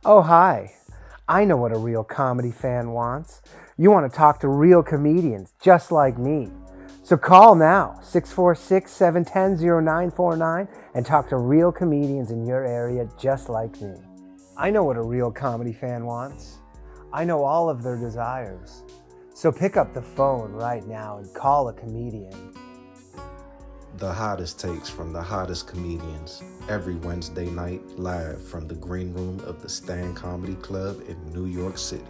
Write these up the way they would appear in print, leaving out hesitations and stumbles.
Oh, hi. I know what a real comedy fan wants. You want to talk to real comedians just like me. So call now, 646-710-0949, and talk to real comedians in your area just like me. I know what a real comedy fan wants. I know all of their desires. So pick up the phone right now and call a comedian. The hottest takes from the hottest comedians every Wednesday night live from the green room of the Stand Comedy Club in New York City.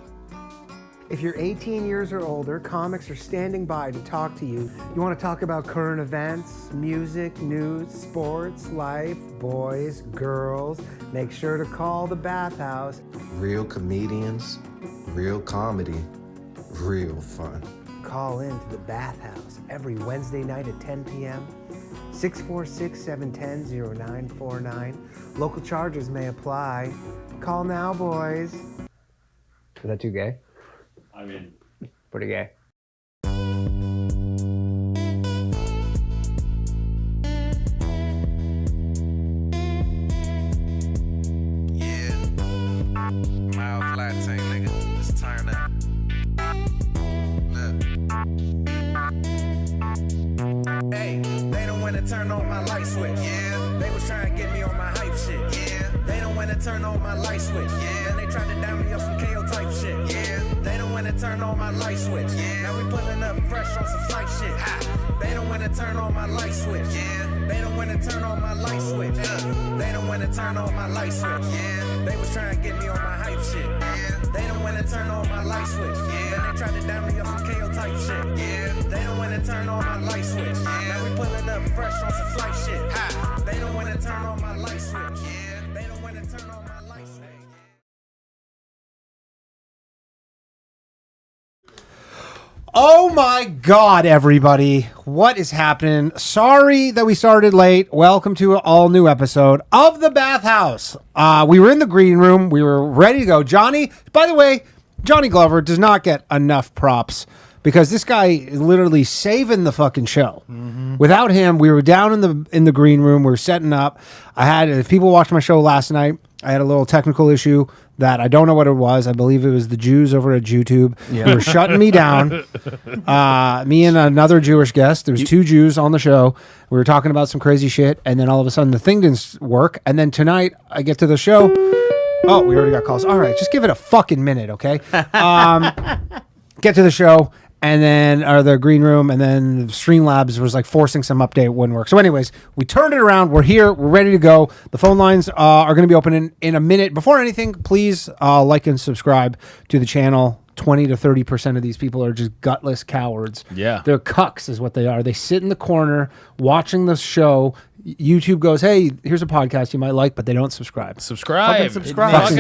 If you're 18 years or older, comics are standing by to talk to you. You want to talk about current events, music, news, sports, life, boys, girls, make sure to call the Bathhouse. Real comedians, real comedy, real fun. Call in to the Bathhouse every Wednesday night at 10 p.m. 646-710-0949. Local charges may apply. Call now, boys. Is that too gay? I mean, pretty gay. Yeah. Mild flat tank, nigga. Let's turn up. Look. Hey, they don't wanna turn on my light switch. Yeah. They was trying to get me on my hype shit. Yeah. They don't wanna turn on my light switch. Yeah. And they tried to down me up some KO type shit. Yeah. They don't wanna turn on my light switch. Yeah. Now we pulling up fresh on some flight shit. Ha. They don't wanna turn on my light switch. Yeah. They don't wanna turn on my light switch. They don't wanna turn on my light switch. Yeah. They was trying to get me on my hype shit. Yeah. They don't wanna turn on my light switch. Yeah. Then they tried to down me up some KO type shit. Yeah. They don't wanna turn on my light switch. Yeah. Now we pulling up fresh on some flight shit. Ha. They don't wanna turn on my light switch. Yeah. They don't wanna turn on my light switch. Oh my God, everybody. What is happening? Sorry that we started late. Welcome to an all new episode of the Bathhouse. We were in the green room. We were ready to go. Johnny, by the way, Johnny Glover does not get enough props because this guy is literally saving the fucking show. Mm-hmm. Without him, we were down in the green room. We were setting up. If people watched my show last night, I had a little technical issue that I don't know what it was. I believe it was the Jews over at YouTube. Yeah. They were shutting me down. Me and another Jewish guest. There was two Jews on the show. We were talking about some crazy shit, and then all of a sudden the thing didn't work. And then tonight I get to the show. Oh, we already got calls. All right, just give it a fucking minute, okay? Get to the show. And then the green room, and then Streamlabs was like forcing some update, wouldn't work. So anyways, we turned it around. We're here. We're ready to go. The phone lines are going to be open in a minute. Before anything, please like and subscribe to the channel. 20 to 30% of these people are just gutless cowards. Yeah. They're cucks is what they are. They sit in the corner watching the show. YouTube goes, hey, here's a podcast you might like, but they don't subscribe. Fucking subscribe. It makes a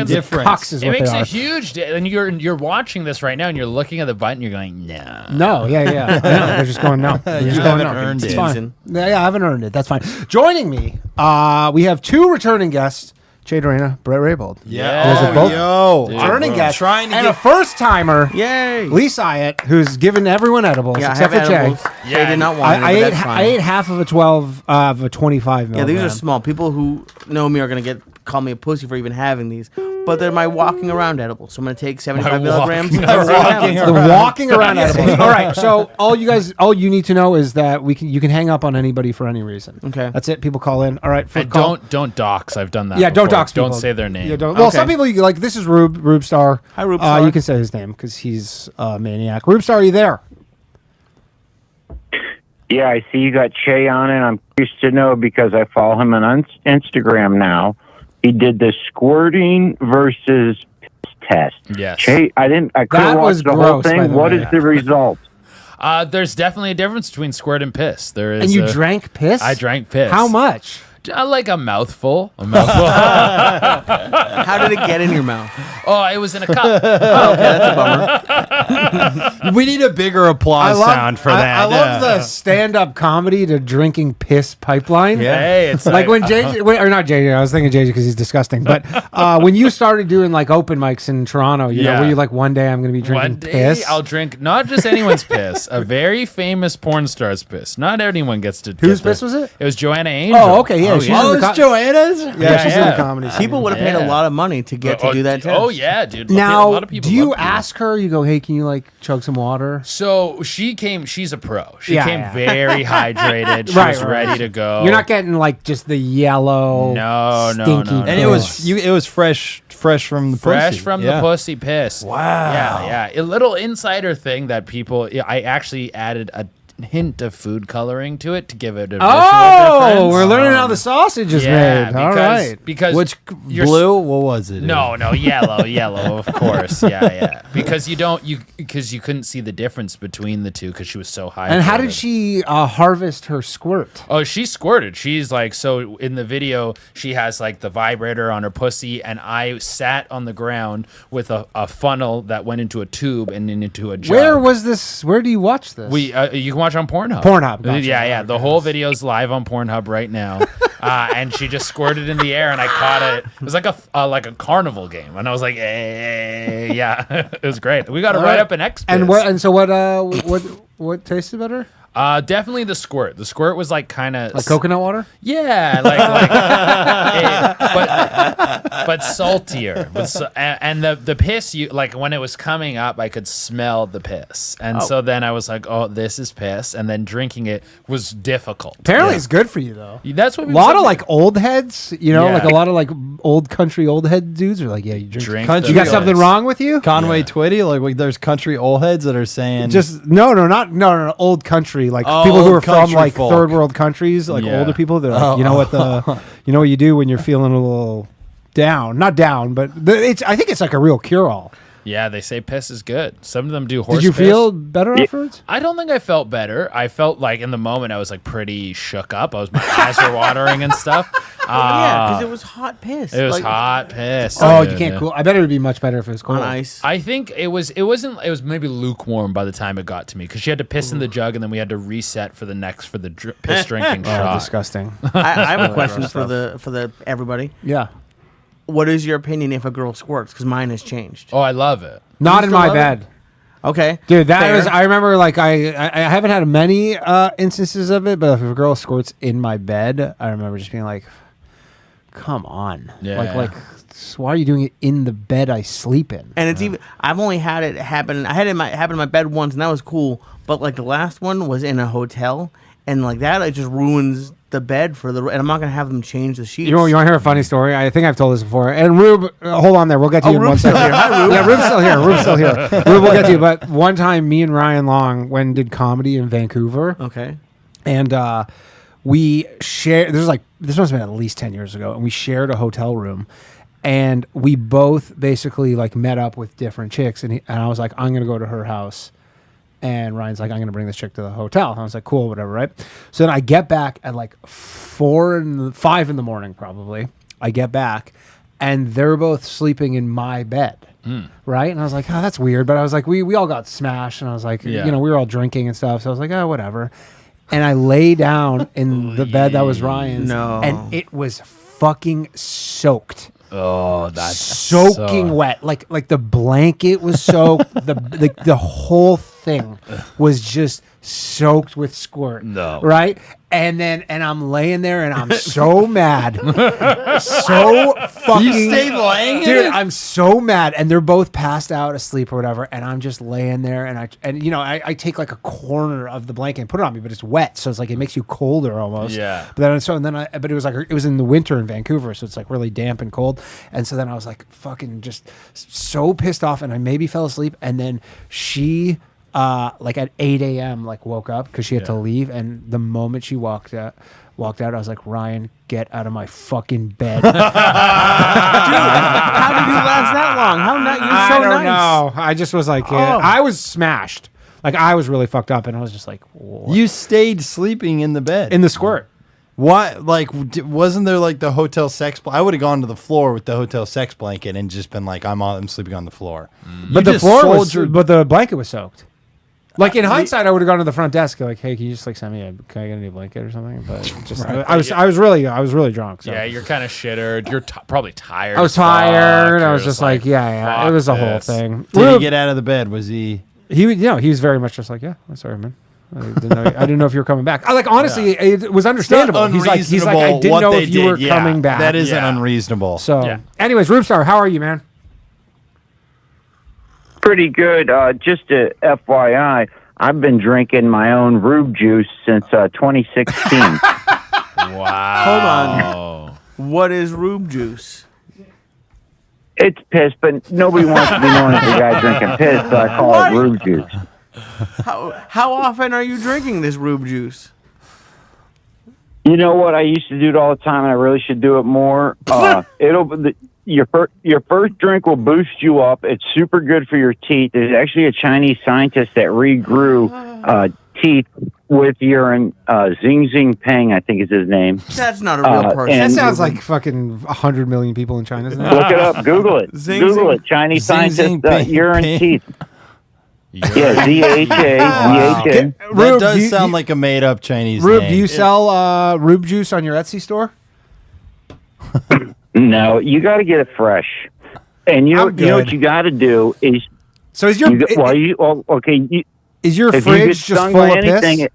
difference. Cucks is it what makes they a are. huge and you're watching this right now and you're looking at the button, you're going, no. No, yeah. I know. They're just going, no. They're just going, no. Earned It's it. fine. Yeah, I haven't earned it. That's fine. Joining me, we have two returning guests. Durena, Bret Raybould. Yeah. Both returning guests. And a first timer. Yay. Lee Syatt, who's given everyone edibles, Yeah, except I have for Jay. edibles. Jay did not want it, but that's fine. I ate half of a 12 of a 25 milligram. Yeah, these are small. People who know me are going to call me a pussy for even having these. But they're my walking around edibles. So I'm going to take 75 milligrams. The walking around edibles. All right. So all you need to know is that you can hang up on anybody for any reason. Okay. That's it. People call in. All right. Don't dox. I've done that. Yeah, before. don't dox people. Don't say their name. Yeah, don't. Well, some people like this is Rubestar. Hi, Rubestar. You can say his name because he's a maniac. Rubestar, are you there? Yeah, I see you got Che on it. I'm curious to know because I follow him on Instagram now. He did the squirting versus piss test. Yes. Che, I couldn't watch the whole thing. What is the result? There's definitely a difference between squirt and piss. There is. And you drank piss? I drank piss. How much? Like a mouthful. How did it get in your mouth? Oh, it was in a cup. Oh, okay, that's a bummer. We need a bigger applause sound for that. I love the stand-up comedy to drinking piss pipeline. Yeah. Hey, it's like when JJ, or not JJ, I was thinking JJ because he's disgusting. But when you started doing like open mics in Toronto, you know, were you like, one day I'm going to be drinking piss? I'll drink not just anyone's piss, a very famous porn star's piss. Not anyone gets to. Whose piss was it? It was Joanna Angel. Oh, okay, yeah. Yeah, she's in Oh, the it's Joanna's? Yeah, she's in the comedy scene. People would have paid a lot of money to get to do that test. Oh yeah, dude. a Now, lot of people do you love to. ask her? You go, hey, can you like chug some water? So she came. She's a pro. She Yeah, came yeah. very hydrated. She Right, was right. ready to go. You're not getting like just the yellow, No, no, stinky no, no. And it was fresh from the fresh pussy. from Yeah. the pussy piss. Wow. Yeah. A little insider thing that people. I actually added a hint of food coloring to it to give it a visual difference. Oh, we're learning how the sausage is Yeah, made. All right. because Which you're blue? What was it? No, yellow, of course. Yeah. Because you couldn't see the difference between the two because she was so high. And how did she harvest her squirt? Oh, she squirted. She's like, so in the video, she has like the vibrator on her pussy, and I sat on the ground with a funnel that went into a tube and then into a jug. Where was this? Where do you watch this? You can watch on Pornhub. Pornhub, gotcha. Yeah. The whole video's live on Pornhub right now. And she just squirted in the air, and I caught it. It was like a carnival game, and I was like, hey, yeah, it was great. We got to write up an X. And what? And so what tasted better? Definitely the squirt. The squirt was like kind of Like coconut water? Yeah, but saltier. And the piss, you like when it was coming up, I could smell the piss, and so then I was like, oh, this is piss, and then drinking it was difficult. Apparently, it's good for you though. That's what A lot of like old heads, Yeah. like a lot of like old country old head dudes are like, yeah, you drink. Country You got old something heads. wrong with you? Conway Twitty, like there's country old heads that are saying Just no, old country, like Oh, people who old are from country like folk. third world countries, like Yeah. older people. They're like, you know what you do when you're feeling a little down, not down, but I think it's like a real cure all. Yeah, they say piss is good. Some of them do horse Did you piss. feel better afterwards? I don't think I felt better. I felt like in the moment I was like pretty shook up. My eyes were watering and stuff. Yeah, because it was hot piss. It was Like, hot piss. Oh, dude. you can't cool. I bet it would be much better if it was cold. on ice. I think it was maybe lukewarm by the time it got to me because she had to piss in the jug and then we had to reset for the piss drinking Oh, shot. disgusting. I have a question for the everybody. Yeah. What is your opinion if a girl squirts? Because mine has changed. Oh, I love it. Not in still my love bed. Okay, Dude, that fair. was. I remember, like, I haven't had many instances of it, but if a girl squirts in my bed, I remember just being like, "Come on, Yeah. like, why are you doing it in the bed I sleep in?" And it's even. I've only had it happen. I had it happen in my bed once, and that was cool. But like the last one was in a hotel, and like that, it just ruins the bed for the. And I'm not gonna have them change the sheets. You want to hear a funny story? I think I've told this before. And Rube, hold on there. We'll get to you in Rube's 1 second. still here. Hi, Rube. Yeah, Rube's still here. Rube's still here. Rube, we'll get to you. But one time, me and Ryan Long went and did comedy in Vancouver. Okay. And we shared. This must have been at least 10 years ago, and we shared a hotel room. And we both basically like met up with different chicks, and I was like, I'm gonna go to her house, and Ryan's like, I'm gonna bring this chick to the hotel. And I was like, cool, whatever, right? So then I get back at like 5 in the morning, probably. I get back, and they're both sleeping in my bed. Right. And I was like, oh, that's weird. But I was like, we all got smashed, and I was like, Yeah. we were all drinking and stuff. So I was like, oh, whatever. And I lay down in the bed that was Ryan's, No. and it was fucking soaked. Oh, that's Soaking wet. Like the blanket was soaked. the whole thing was just soaked with squirt. No. Right? And I'm laying there and I'm so mad. So fucking. You stayed laying in Dude, it? I'm so mad. And they're both passed out asleep or whatever. And I'm just laying there and I take like a corner of the blanket and put it on me, but it's wet. So it's like it makes you colder almost. Yeah. But it was like it was in the winter in Vancouver, so it's like really damp and cold. And so then I was like fucking just so pissed off, and I maybe fell asleep. And then she like at 8 a.m. like woke up because she had to leave, and the moment she walked out, I was like, Ryan, get out of my fucking bed. Dude, how did you last that long? How not? You're so I don't nice. know. I just was like, Oh. I was smashed. Like I was really fucked up, and I was just like, what? You stayed sleeping in the bed. In the squirt. What? Like, wasn't there like the hotel sex? I would have gone to the floor with the hotel sex blanket and just been like, I'm sleeping on the floor. But the floor was, but the blanket was soaked. Like in hindsight, I would have gone to the front desk like, "Hey, can you just like send me can I get a new blanket or something?" But just I was really drunk. So. Yeah, you're kind of shittered. You're probably tired. I was as fuck. tired. I You're was just like, yeah. It was a whole this. thing. Did he get out of the bed? Was he? He was very much just like, yeah, I'm sorry, man. I didn't know if you were coming back. Like honestly, it was understandable. He's like, I didn't know if you were coming back. That isn't unreasonable. So, anyways, Rubestar, how are you, man? Pretty good. Just a FYI, I've been drinking my own Rube Juice since 2016. Wow. Hold on. What is Rube Juice? It's piss, but nobody wants to be known as the guy drinking piss, so I call it Rube Juice. How often are you drinking this Rube Juice? You know what? I used to do it all the time, and I really should do it more. Your first drink will boost you up. It's super good for your teeth. There's actually a Chinese scientist that regrew teeth with urine. Xing Jinping, I think is his name. That's not a real person. That sounds like fucking 100 million people in China. Look it up. Google it. Google it. Chinese scientist urine teeth. Yeah, Z-H-A. That does sound like a made-up Chinese Rube, name. do you sell Rube Juice on your Etsy store? No, you got to get it fresh. And you know what you got to do is. So is your is your fridge just full of piss?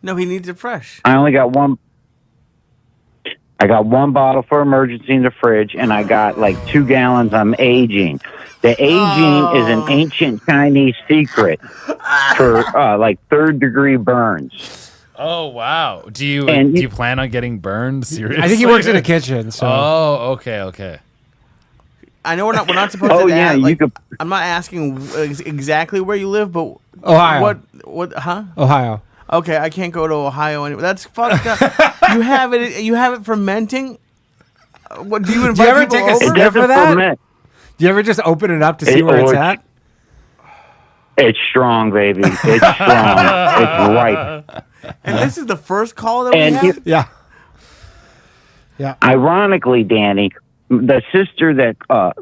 No, he needs it fresh. I only got one. I got one bottle for emergency in the fridge, and I got like 2 gallons. I'm aging. The aging is an ancient Chinese secret for like 3rd-degree burns. Oh wow! Do you plan on getting burned? Seriously? I think he works in a kitchen. So. Oh, okay. I know we're not supposed to. Yeah, like, I'm not asking exactly where you live, but Ohio. What? Huh? Ohio. Okay, I can't go to Ohio anyway. That's fucked up. You have it fermenting. What do you invite ever people take a over? sniff of that? Do you ever just open it up to see where it's at? It's strong, baby. It's strong. It's ripe. And this is the first call that we had? Yeah. Ironically, Danny, the sister that I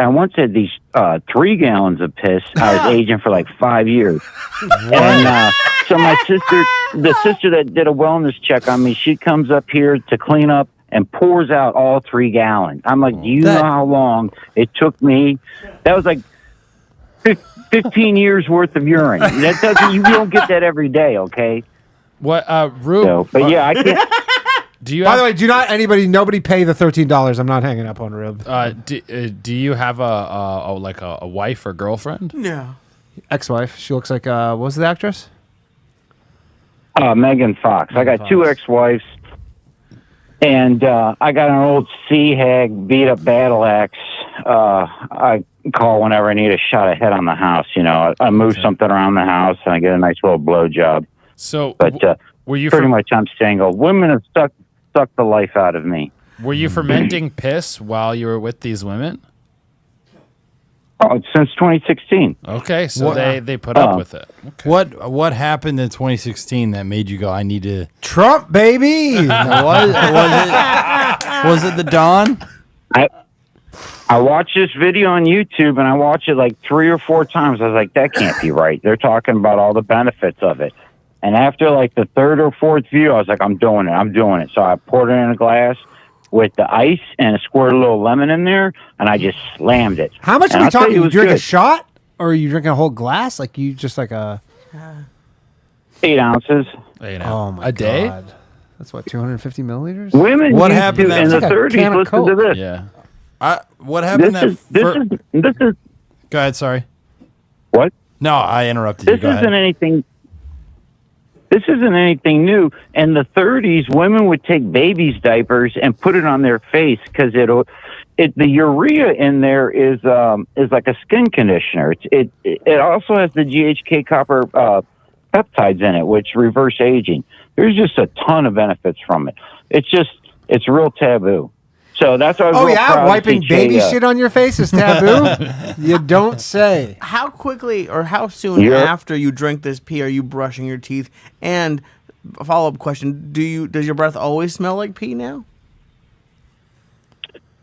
once had these 3 gallons of piss. I was aging for like 5 years. And so my sister, the sister that did a wellness check on me, she comes up here to clean up and pours out all 3 gallons. I'm like, do you know how long it took me? That was like 15 years worth of urine. You don't get that every day, okay? What, Rube? So, but yeah, I can't. By the way, nobody pay the $13. I'm not hanging up on Rube. Do you have a wife or girlfriend? Yeah. Ex-wife. She looks like what was the actress? Megan Fox. I got 2 ex-wives, and I got an old sea hag beat up battle axe. I call whenever I need a shot of head on the house. You know, I move something around the house and I get a nice little blowjob. So, but were you pretty much I'm single. Women have sucked the life out of me. Were you fermenting piss while you were with these women? Oh, since 2016. Okay, so they put up with it. Okay. What happened in 2016 that made you go, I need to... Trump, baby! Was it the Don? I watched this video on YouTube, and I watched it like 3 or 4 times. I was like, that can't be right. They're talking about all the benefits of it. And after like the 3rd or 4th view, I was like, I'm doing it. So I poured it in a glass with the ice and I squirted a little lemon in there, and I just slammed it. How much are we talking? You drink good. a shot, or are you drinking a whole glass? Like you just like a 8 ounces. Oh my a day? God. That's what 250 milliliters. Women What used happened to, in that- the It's like a 30s. can of Listen to Coke. this. Yeah. What happened This is Go ahead, sorry. what? No, I interrupted you. This Go ahead. isn't anything. This isn't anything new. In the 30s, women would take babies' diapers and put it on their face because the urea in there is like a skin conditioner. It also has the GHK copper peptides in it, which reverse aging. There's just a ton of benefits from it. It's real taboo. So that's why I was real proud to wiping see baby Syatt. shit on your face is taboo. You don't say. How quickly or how soon after you drink this pee are you brushing your teeth? And a follow-up question, does your breath always smell like pee now?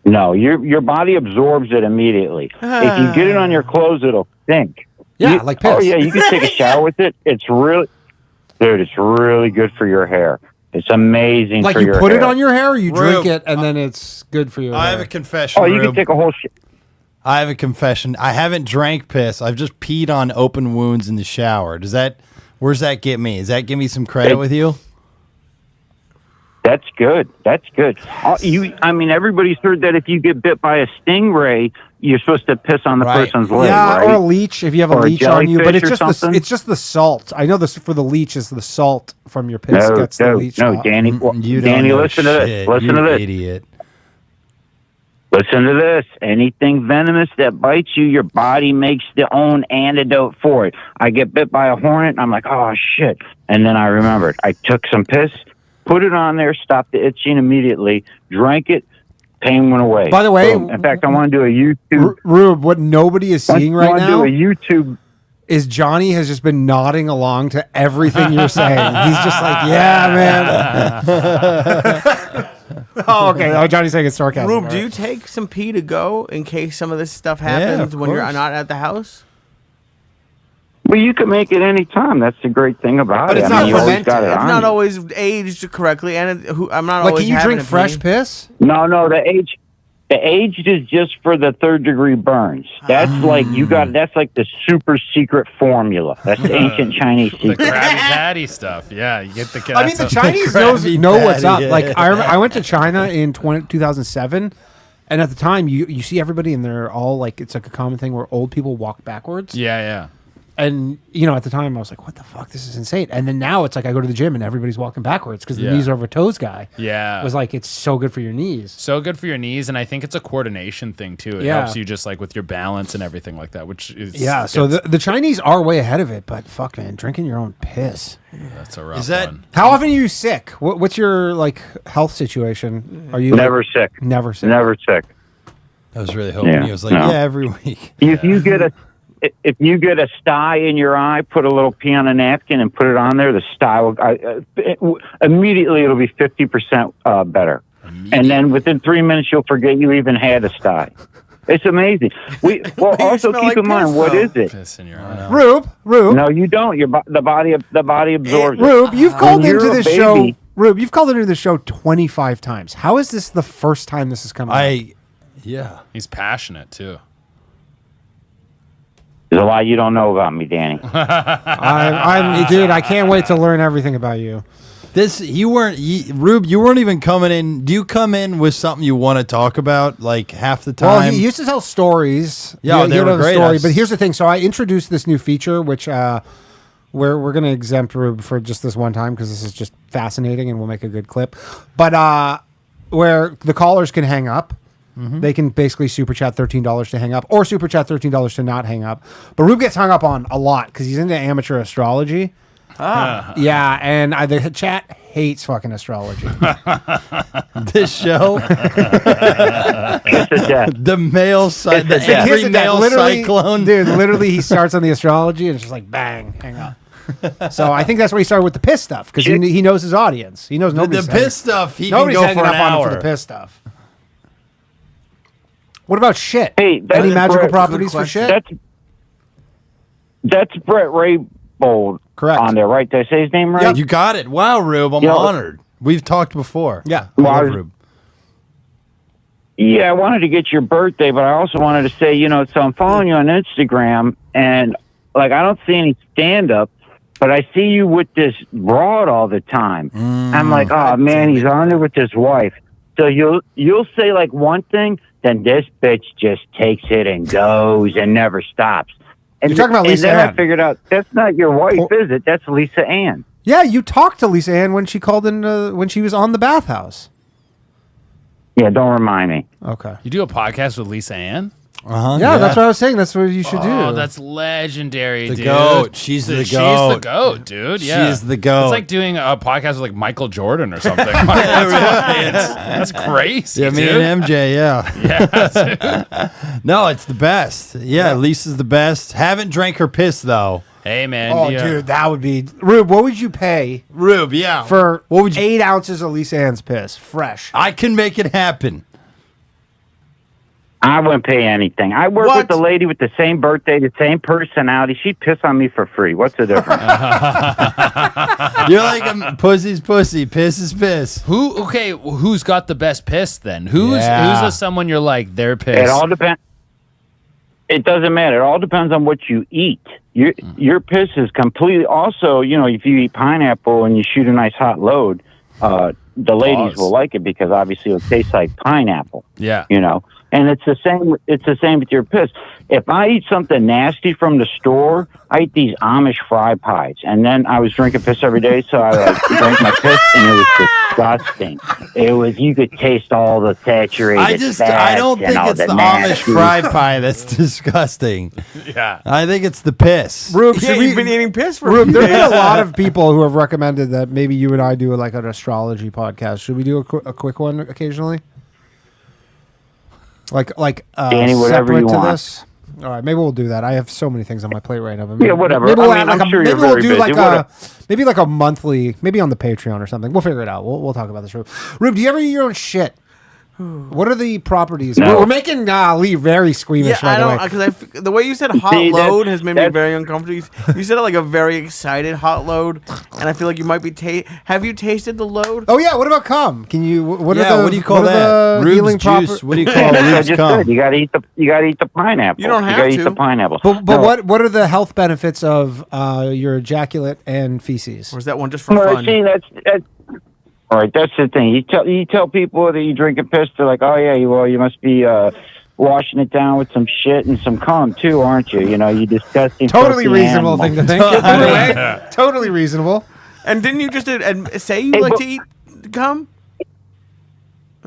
No, your body absorbs it immediately. If you get it on your clothes, it'll stink. Yeah, like piss. Oh yeah, you can take a shower with it. It's really good for your hair. It's amazing Like for you your put hair. it on your hair, or you drink Rube, it, and then it's good for your I hair. have a confession. Oh, you can Rube. take a whole I have a confession. I haven't drank piss. I've just peed on open wounds in the shower. Does that Where's that get me? Does that give me some credit with you? That's good. That's good. Everybody's heard that if you get bit by a stingray, you're supposed to piss on the person's leg, yeah, right? or a leech if you have a Or a leech on you. But it's jellyfish or just the salt. I know this for the leech is the salt from your piss gets the leech out. Danny. You don't Danny, know listen to this. shit. Listen You to this. idiot. Listen to this. Anything venomous that bites you, your body makes their own antidote for it. I get bit by a hornet, and I'm like, oh, shit. And then I remembered. I took some piss, put it on there, stopped the itching immediately, drank it, pain went away. By the way, Boom. In fact, I want to do a YouTube. Rube, what nobody is seeing right now I want to do a YouTube. is Johnny has just been nodding along to everything you're saying. He's just like, yeah, man. Oh, okay. Oh, Johnny's saying it's sarcasm. Rube, All do right. you take some pee to go in case some of this stuff happens of when you're course. not at the house? Well, you can make it any time. That's the great thing about But it. it's I not mean, you always fermented. got it It's on not you. always aged correctly, and I'm not Like, always can you having drink to fresh pee. piss? No, the aged is just for the third-degree burns. That's like that's like the super secret formula. That's the ancient Chinese The secret. Krabby Patty stuff. Yeah, you get the. I mean, the that's Chinese Krabby know what's up. Patty, Like, yeah. I went to China in 2007, and at the time, you see everybody, and they're all like, it's like a common thing where old people walk backwards. Yeah. And, at the time, I was like, what the fuck? This is insane. And then now it's like I go to the gym, and everybody's walking backwards because the Yeah. knees over toes guy Yeah. was like, it's so good for your knees. So good for your knees, and I think it's a coordination thing too. It Yeah. helps you just like with your balance and everything like that, which is Yeah, so the Chinese are way ahead of it, but fuck, man, drinking your own piss. that's a rough Is that one. How often are you sick? What's your, like, health situation? Are you Never sick. Never sick? Never sick. I was really hoping Yeah, he was like, no. yeah, every week. If you get a sty in your eye, put a little pee on a napkin and put it on there. The sty will immediately it'll be 50% better, and then within 3 minutes you'll forget you even had a sty. It's amazing. Also smell keep like in mind piss, what though. is it? Piss in your eye. Rube. No, you don't. The body absorbs it. Rube, you've called When into you're a this show. baby- Rube, you've called into the show 25 times. How is this the first time this is coming up? Yeah. He's passionate too. There's a lot you don't know about me, Danny. I'm dude, I can't wait to learn everything about you. Rube, you weren't even coming in. Do you come in with something you want to talk about like half the Well, time? he used to tell stories. Yeah, He they would were have a great. story, but here's the thing. So I introduced this new feature, which we're going to exempt Rube for just this one time because this is just fascinating and we'll make a good clip. But where the callers can hang up. Mm-hmm. They can basically super chat $13 to hang up or super chat $13 to not hang up. But Rube gets hung up on a lot because he's into amateur astrology. Yeah, and the chat hates fucking astrology. this show, Kiss of death. the male side, the It's a every Kiss of death. male Literally, cyclone. dude. Literally, he starts on the astrology and it's just like bang, hang up. So I think that's where he started with the piss stuff because he knows his audience. He knows The nobody's piss stuff, he can Nobody's go hanging for up an on him hour. for the piss stuff. What about shit? Hey, that's Any magical Brett. properties for question. shit? That's Bret Raybould. Correct. On there, right? Did I say his name right? You got it. Wow, Rube, I'm Yeah. honored. We've talked before. Yeah. I Well, love I was- Rube. Yeah, I wanted to get your birthday, but I also wanted to say, so I'm following you on Instagram, and like I don't see any stand up, but I see you with this broad all the time. I'm like, oh man, he's on there with his wife. So you'll say like one thing, then this bitch just takes it and goes and never stops. And You're talking about Lisa And then Ann. I figured out that's not your wife, is it? That's Lisa Ann. Yeah, you talked to Lisa Ann when she called in when she was on the Bathhouse. Yeah, don't remind me. Okay. You do a podcast with Lisa Ann? Uh-huh. Yeah, that's what I was saying. That's what you should do. Oh, that's legendary, The dude. goat. She's the goat. She's the goat, dude. Yeah. She's the goat. It's like doing a podcast with like Michael Jordan or something. That's crazy, Yeah, me dude. and MJ, yeah. Yeah. No, it's the best. Yeah, Lisa's the best. Haven't drank her piss, though. Hey, man. Oh, yeah. dude, that would be Rube. What would you pay Rube, yeah. for What would you... 8 ounces of Lisa Ann's piss, fresh? I can make it happen. I wouldn't pay anything. I work What? with the lady with the same birthday, the same personality. She'd piss on me for free. What's the difference? You're like a pussy's pussy, piss is piss. Who's got the best piss then? Who's Yeah. someone you're like, their piss? It all depends. It doesn't matter. It all depends on what you eat. Your piss is completely. Also, if you eat pineapple and you shoot a nice hot load, the ladies will like it because obviously it tastes like pineapple. Yeah. And it's the same. It's the same with your piss. If I eat something nasty from the store, I eat these Amish fry pies, and then I was drinking piss every day, so I drank my piss, and it was disgusting. You could taste all the saturated I don't think it's the Amish fry pie that's disgusting. Yeah. I think it's the piss. Rube, You've been eating piss for Rube, a few there have been a days. lot of people who have recommended that maybe you and I do like an astrology podcast. Should we do a quick one occasionally? Like Danny, whatever separate you to want. this. All right, maybe we'll do that. I have so many things on my plate right now. But Yeah, whatever. Maybe we'll I mean, have I'm sure you're maybe we'll very do busy. like a monthly, maybe on the Patreon or something. We'll figure it out. We'll talk about this. Rube, do you ever eat your own shit? What are the properties? No. We're making Lee very squeamish Yeah, I right away. don't because the way you said hot See, load has made me that's- very uncomfortable. You said it like a very excited hot load, and I feel like you might be. Have you tasted the load? Oh yeah, what about cum? Can you? What Yeah, are the, what do you call what are that? the Rube's healing juice. What do you call That's what I Rube's just cum? said. You got to eat the pineapple. You don't have You got to eat to. the pineapple. But No. what are the health benefits of your ejaculate and feces? Or is that one just for Well, fun? see, that's all right. That's the thing. You tell people that you drink a piss, they're like, oh yeah, you must be washing it down with some shit and some cum too, aren't you? You disgusting. Totally filthy reasonable animal. thing to think. By the way. Totally reasonable. And didn't you just say you Hey, like but- to eat cum?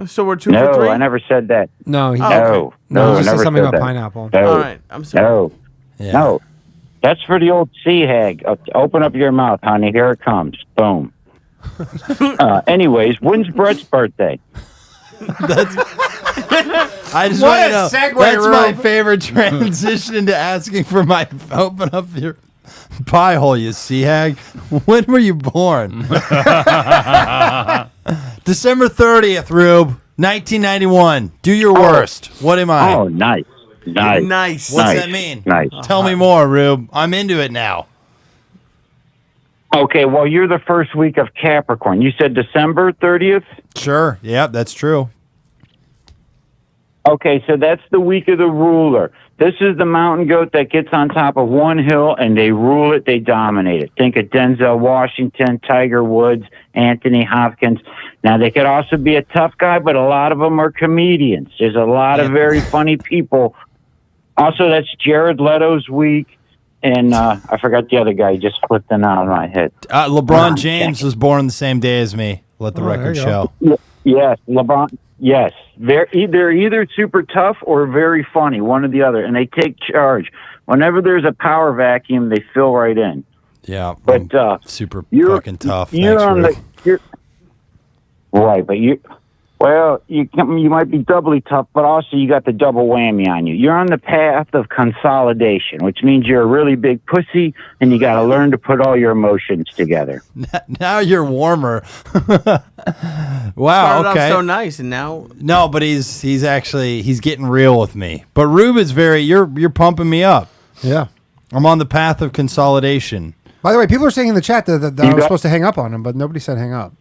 So we're 2 for No, 3. I never said that. No, he Oh, No, okay. no, no, he I just said never something said about that. pineapple. No, All right, I'm sorry. no, Yeah. no. That's for the old sea hag. Open up your mouth, honey. Here it comes. Boom. Anyways, when's Brett's birthday? I just What want a to know. segue, That's my Rube. favorite transition into asking for my open up your pie hole, you sea hag. When were you born? December 30th, Rube, 1991. Do your worst. What am I? Oh, nice. Nice. What's nice. that mean? Nice. Tell me more, Rube. I'm into it now. Okay, well, you're the first week of Capricorn. You said December 30th? Sure. Yep, that's true. Okay, so that's the week of the ruler. This is the mountain goat that gets on top of one hill and they rule it, they dominate it. Think of Denzel Washington, Tiger Woods, Anthony Hopkins. Now, they could also be a tough guy, but a lot of them are comedians. There's a lot of very funny people. Also, that's Jared Leto's week. And I forgot the other guy. He just flipped it out of my head. LeBron James was born the same day as me. Let the record there you show. Yes, LeBron. Yes, they're either super tough or very funny, one or the other, and they take charge. Whenever there's a power vacuum, they fill right in. Yeah, But I'm super you're fucking tough. You're Thanks, on Rube. you're right, but you might be doubly tough, but also you got the double whammy on you. You're on the path of consolidation, which means you're a really big pussy, and you got to learn to put all your emotions together. Now you're warmer. Wow. Started Okay. off so nice, and now No, but he's getting real with me. But Rube is you're pumping me up. Yeah. I'm on the path of consolidation. By the way, people are saying in the chat that I was got- supposed to hang up on him, but nobody said hang up.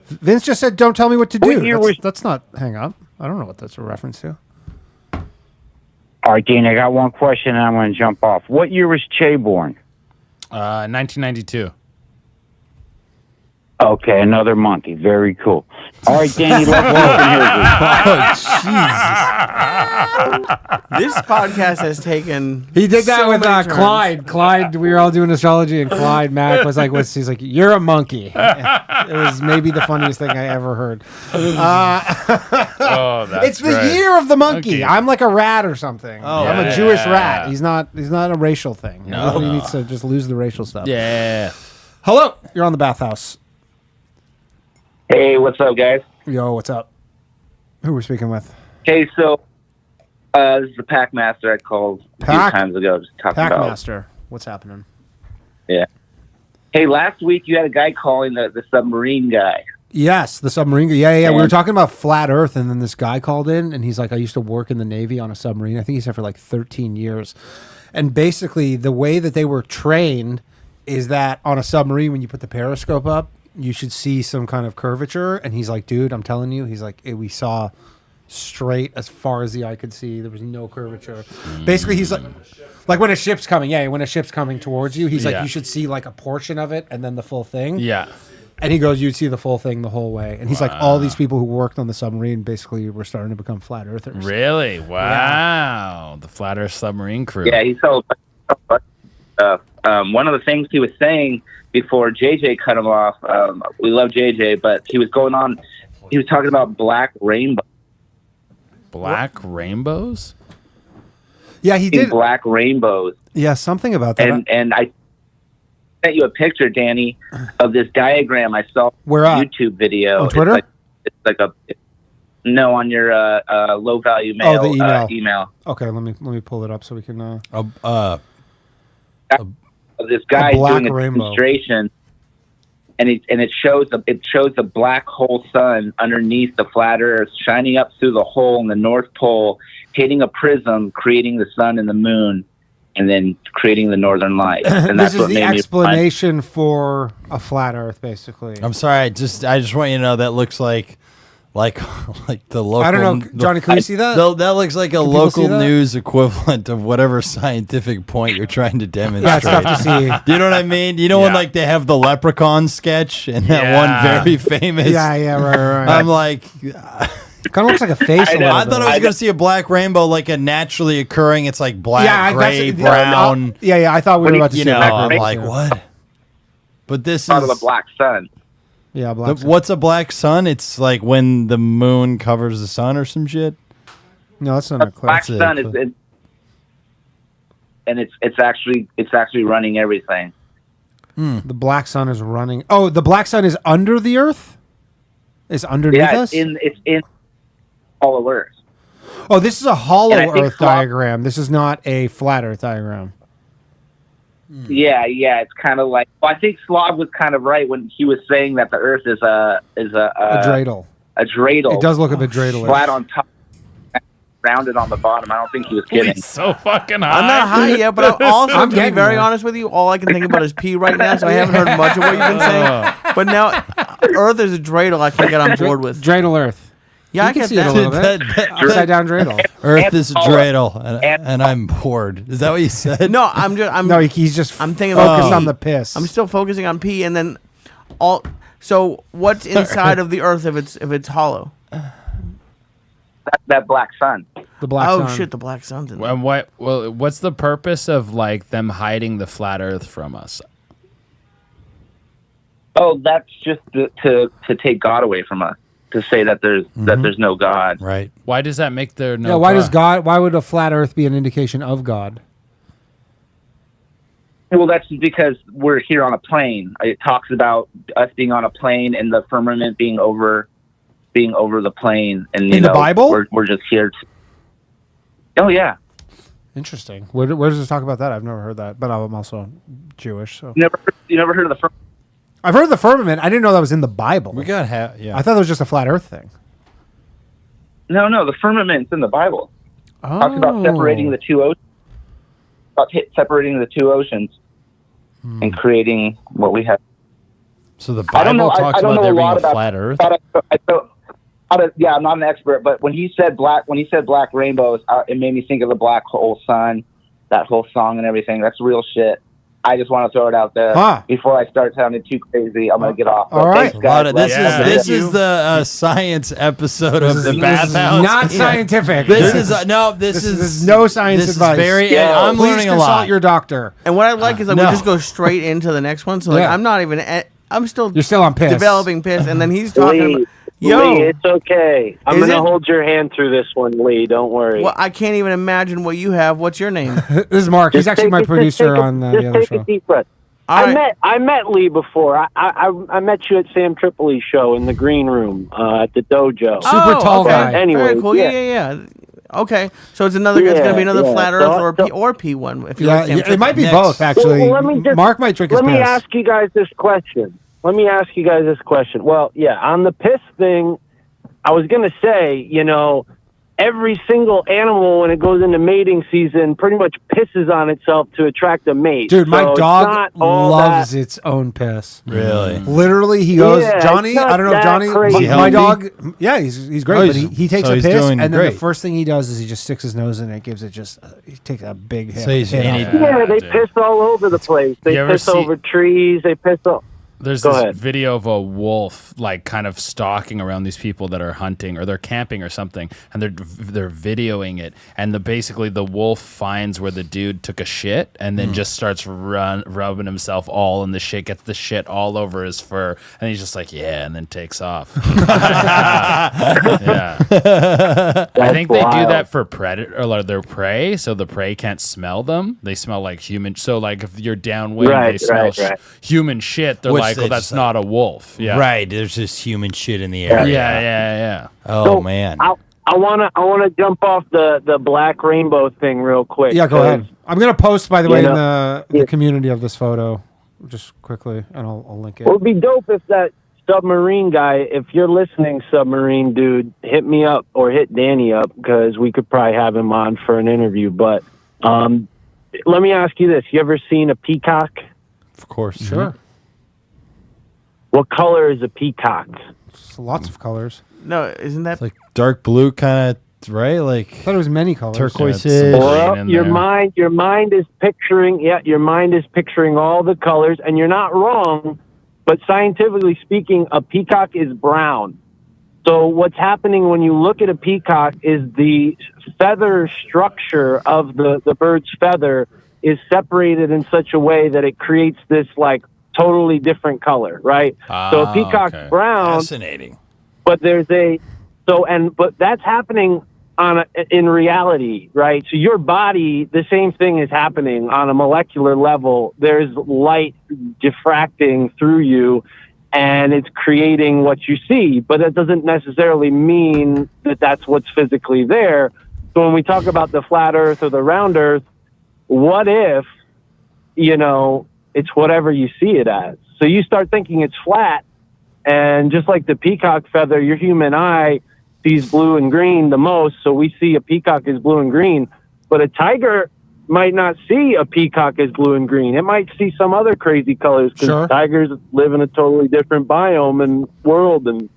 Vince just said, "Don't tell me what to What do." year That's, was- that's not hang up. I don't know what that's a reference to. All right, Dean, I got one question, and I'm going to jump off. What year was Che born? 1992. Okay, another monkey. Very cool. All right, Danny, let's open here. this podcast has taken. He did that so with many turns. Clyde. Clyde, we were all doing astrology, and Clyde Mack was like, he's like, "You're a monkey." It was maybe the funniest thing I ever heard. Oh, that's It's the right. year of the monkey. Monkey. I'm like a rat or something. I'm a Jewish yeah. rat. He's not a racial thing. No. He needs to just lose the racial stuff. Yeah. Hello, you're on the Bathhouse. Hey, what's up, guys? Yo, what's up? Who we're speaking with? Okay, so this is the Pack Master I called a few Pack- times ago, just talking about. Packmaster. What's happening? Yeah. Hey, last week you had a guy calling the submarine guy. Yes, the submarine. Yeah. We were And- talking about flat Earth, and then this guy called in, and he's like, "I used to work in the Navy on a submarine. I think he said for like 13 years." And basically, the way that they were trained is that on a submarine, when you put the periscope up, you should see some kind of curvature. And he's like, "Dude, I'm telling you," he's like, "We saw straight as far as the eye could see. There was no curvature. Basically, he's like when a ship's coming. Yeah, when a ship's coming towards you, he's like, you should see like a portion of it and then the full thing. Yeah. And he goes, you'd see the full thing the whole way. And he's like, all these people who worked on the submarine basically were starting to become flat earthers. Really? Wow. The Flat Earth submarine crew. Yeah, he's so one of the things he was saying before JJ cut him off, we love JJ, but he was talking about black rainbow. Black rainbows? Yeah, he did. Black rainbows. Yeah, something about that. And I sent you a picture, Danny, of this diagram I saw Where on at? YouTube video. On Twitter? No, on your low value mail. Oh, the email. Email. Okay, let me pull it up so we can. Of this guy black doing a rainbow. demonstration, and it shows the black hole sun underneath the flat Earth shining up through the hole in the North Pole, hitting a prism, creating the sun and the moon, and then creating the northern lights. And This that's is what the made explanation for a flat Earth, basically. I'm sorry. I just want you to know that looks like the local. I don't know, Johnny. Can you see that? That looks like a people local see that? news equivalent of whatever scientific point you're trying to demonstrate. Yeah, it's tough to see. Do you know what I mean? You know when like they have the leprechaun sketch and that one very famous. Yeah, right. I'm like, kind of looks like a face. I thought I was going to see a black rainbow, like a naturally occurring. It's like black, gray, brown. Yeah. I thought we were about to see. I'm like, what? But this part is of the black sun. Yeah, black sun. What's a black sun? It's like when the moon covers the sun or some shit. No, that's not a clip. Black sun is, and it's actually running everything. The black sun is running. Oh, the black sun is under the Earth. Is underneath us. It's in hollow Earth. Oh, this is a hollow And I think Earth diagram. This is not a flat Earth diagram. Yeah, it's kind of like. Well, I think Slav was kind of right when he was saying that the Earth is a dreidel. A dreidel. It does look a bit dreidel. Flat on top, rounded on the bottom. I don't think he was kidding. He's so fucking high. I'm not high yet, but I'm also, to be getting very there. honest with you, all I can think about is pee right now, so I haven't heard much of what you've been saying. But now, Earth is a dreidel I can get on board with. Dreidel Earth. Yeah, You I can get see it a that. little bit. Upside down dreidel. Earth is a dreidel, and I'm bored. Is that what you said? No, I'm No, he's just I'm thinking focused about on pee. the piss. I'm still focusing on pee, and then all. So what's inside of the Earth if it's hollow? That black sun. The black Oh sun. shit, the black sun's in there. And what's the purpose of like them hiding the flat Earth from us? Oh, that's just to take God away from us. To say that there's no God. Right. Why does that make there no? Yeah, why does God? Why would a flat Earth be an indication of God? Well, that's because we're here on a plane. It talks about us being on a plane and the firmament being over the plane. And In the Bible? we're just here. Oh yeah. Interesting. Where does it talk about that? I've never heard that, but I'm also Jewish, so You never heard of the firmament? I've heard of the firmament. I didn't know that was in the Bible. We got I thought it was just a flat Earth thing. No, the firmament's in the Bible. Oh. Talks about separating the two oceans. Separating the two oceans and creating what we have. So the I don't Bible know. talks I don't about know there a being lot a about flat Earth. Yeah, I'm not an expert, but when he said black rainbows, it made me think of the black hole sun, that whole song and everything. That's real shit. I just want to throw it out there before I start sounding too crazy. I'm gonna get off. All right. Thanks, guys. This is the science episode of the Bathhouse. Not scientific. This is no science this advice. Is very. I'm Please learning a consult lot. your doctor. And what I like is like No. we just go straight into the next one. So like Yeah. I'm not even. I'm still. You're still on piss. Developing piss, and then he's talking. About, Lee, it's okay. I'm Is going to it? hold your hand through this one, Lee. Don't worry. Well, I can't even imagine what you have. What's your name? This is Mark. He's actually my producer on the other Just take show. a deep breath. All right. I met Lee before. I met you at Sam Tripoli's show in the green room at the dojo. Super tall okay. guy. Anyway, Very cool. Yeah. Okay, so it's another. It's gonna be another flat Earth or P one. If you like Sam it might be Tripoli. both actually. Well, let me just- Mark might drink his Let piss. me ask you guys this question. Well, yeah, on the piss thing, I was going to say, every single animal, when it goes into mating season, pretty much pisses on itself to attract a mate. Dude, my So it's dog not all loves that- its own piss. Really? Literally, he goes, Yeah, Johnny, it's not I don't know if that Johnny, crazy. my, my dog, yeah, he's great, Oh, but he takes so a he's piss, doing and then great. the first thing he does is he just sticks his nose in it, gives it just, he takes a big hit. So he's- hit and off he- it. Yeah, they dude. piss all over the place. They You ever piss see- over trees. They piss all. There's Go this ahead. video of a wolf like kind of stalking around these people that are hunting or they're camping or something, and they're videoing it. And basically the wolf finds where the dude took a shit and then just starts rubbing himself all in the shit, gets the shit all over his fur, and he's just like, yeah, and then takes off. Yeah, I think they do wild. that for predator or their prey, so the prey can't smell them. They smell like human. So like if you're downwind, Right, they smell right. human shit. They're Which like, they well, that's just not a wolf. Yeah. Right. There's just human shit in the Yeah, area. yeah. Oh So, man. I wanna jump off the black rainbow thing real quick. Yeah, go 'cause, ahead. I'm going to post, by the You way, know, in the yeah. community of this photo, just quickly, and I'll link it. It would be dope if that submarine guy, if you're listening, submarine dude, hit me up or hit Danny up, because we could probably have him on for an interview. But let me ask you this: you ever seen a peacock? Of course. Sure. What color is a peacock? It's lots of colors. No, isn't that It's like dark blue kind of, right? Like I thought it was many colors. turquoise. Yeah, it's some Well, green in your there. mind is picturing all the colors, and you're not wrong. But scientifically speaking, a peacock is brown. So what's happening when you look at a peacock is the feather structure of the bird's feather is separated in such a way that it creates this like totally different color, right? So a peacock's okay. brown, Fascinating. but but that's happening in reality, right? So your body, the same thing is happening on a molecular level. There's light diffracting through you, and it's creating what you see, but that doesn't necessarily mean that that's what's physically there. So when we talk about the flat earth or the round earth, what if, it's whatever you see it as? So you start thinking it's flat, and just like the peacock feather, your human eye sees blue and green the most, so we see a peacock as blue and green, but a tiger might not see a peacock as blue and green. It might see some other crazy colors, because Sure. tigers live in a totally different biome and world, and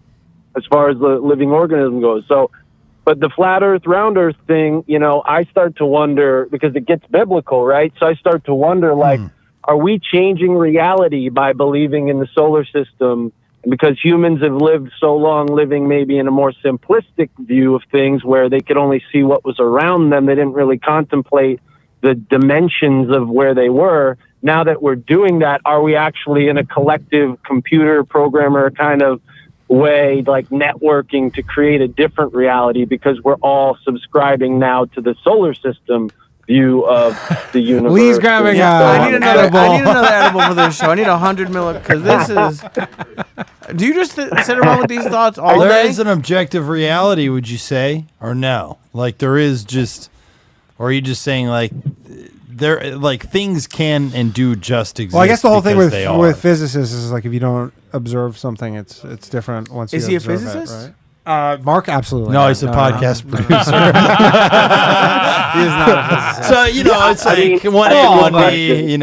as far as the living organism goes. So, but the flat earth, round earth thing, I start to wonder, because it gets biblical, right? So I start to wonder, like, are we changing reality by believing in the solar system? Because humans have lived so long living maybe in a more simplistic view of things, where they could only see what was around them. They didn't really contemplate the dimensions of where they were. Now that we're doing that, are we actually in a collective computer programmer kind of way, like networking to create a different reality, because we're all subscribing now to the solar system view of the universe? Lee's grabbing I need another. edible. I need another edible for this show. I need 100 milli because this is. Do you just sit around with these thoughts all There day? is an objective reality, would you say, or no? Like there is just, or are you just saying like there, like things can and do just exist? Well, I guess the whole thing because they are. with physicists is like if you don't observe something, it's different once Is you he a observe physicist? it, right? Mark, absolutely. No, not. he's a No, podcast no. producer. He is not a physicist. So it's I mean, like one A, oh, one but- B. It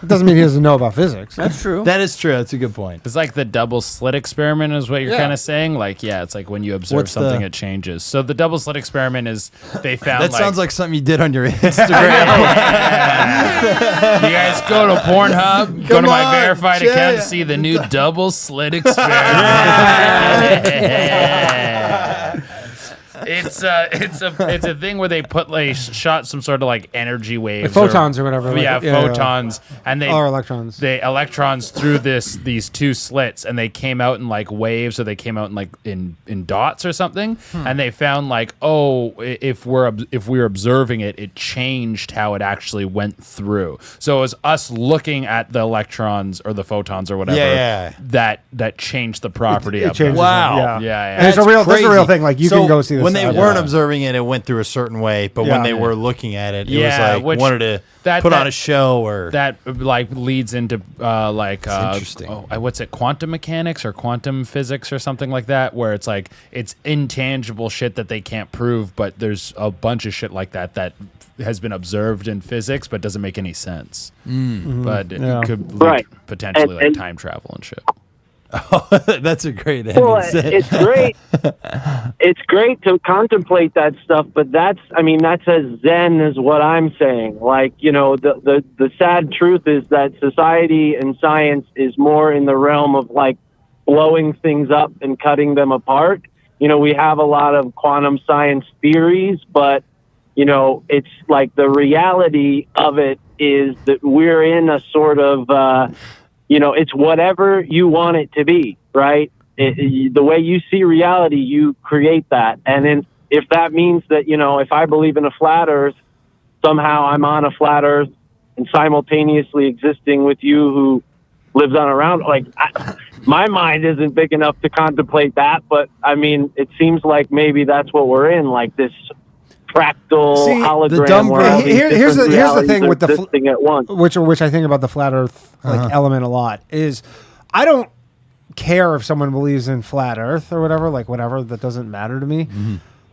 doesn't mean he doesn't know about physics. That's true. That is true. That's a good point. It's like the double slit experiment is what you're Yeah. kind of saying. Like, yeah, it's like when you observe What's something, the- it changes. So the double slit experiment is they found That sounds like something you did on your Instagram. you guys go to Pornhub, go to my on, verified Jay. account to see the new double slit experiment. It's a thing where they put shot some sort of like energy waves, photons or whatever, like- yeah, yeah, photons, and they Or electrons. They electrons through these two slits, and they came out in like waves, or they came out in like in dots or something, and they found like, oh, if we're observing it, it changed how it actually went through. So it was us looking at the electrons or the photons or whatever Yeah. that changed the property It of them. changes Wow. them, Yeah, yeah. And it's a That's real. This is a real crazy. thing. Like you So can go see this. when they weren't observing it, it went through a certain way. But when they were looking at it, it was like which- wanted to put on a show or that like leads into interesting. What's it, quantum mechanics or quantum physics or something like that, where it's like it's intangible shit that they can't prove, but there's a bunch of shit like that has been observed in physics but doesn't make any sense. But it could lead potentially like time travel and shit. Oh, that's a great ending. Well, it's great. It's great to contemplate that stuff, but that's as Zen as what I'm saying. Like, you know, the sad truth is that society and science is more in the realm of like blowing things up and cutting them apart. You know, we have a lot of quantum science theories, but you know, it's like the reality of it is that we're in a sort of you know, it's whatever you want it to be, right? The way you see reality, you create that. And then if that means that, you know, if I believe in a flat earth, somehow I'm on a flat earth and simultaneously existing with you who lives on a round, like my mind isn't big enough to contemplate that. But I mean, it seems like maybe that's what we're in, like this fractal hologram. The dumb here's the thing with existing at once. which I think about the flat Earth element a lot is I don't care if someone believes in flat Earth or whatever, like whatever, that doesn't matter to me.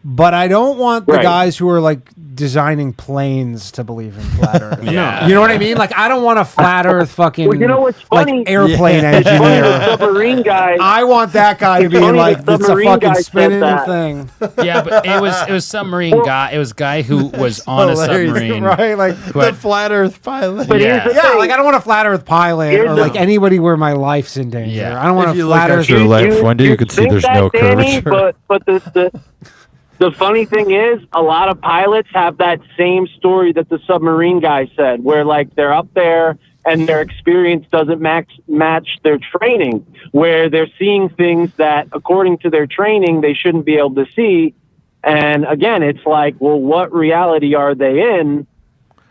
But I don't want the guys who are like designing planes to believe in flat Earth. Yeah. You know what I mean? Like I don't want a flat Earth fucking Well, you know what's funny? like airplane engineer. The submarine guy. I want that guy to be like it's a submarine fucking guy said spinning that. thing. Yeah, but it was submarine guy. It was a guy who was on a submarine, right? Like the flat Earth pilot. But here's the yeah, thing. like I don't want a flat Earth pilot or like anybody where my life's in danger. Yeah. I don't want If a you flat look Earth. at your left window, you can see think there's that, no Danny, curvature. But the funny thing is, a lot of pilots have that same story that the submarine guy said, where like they're up there and their experience doesn't match their training, where they're seeing things that, according to their training, they shouldn't be able to see. And again, it's like, well, what reality are they in?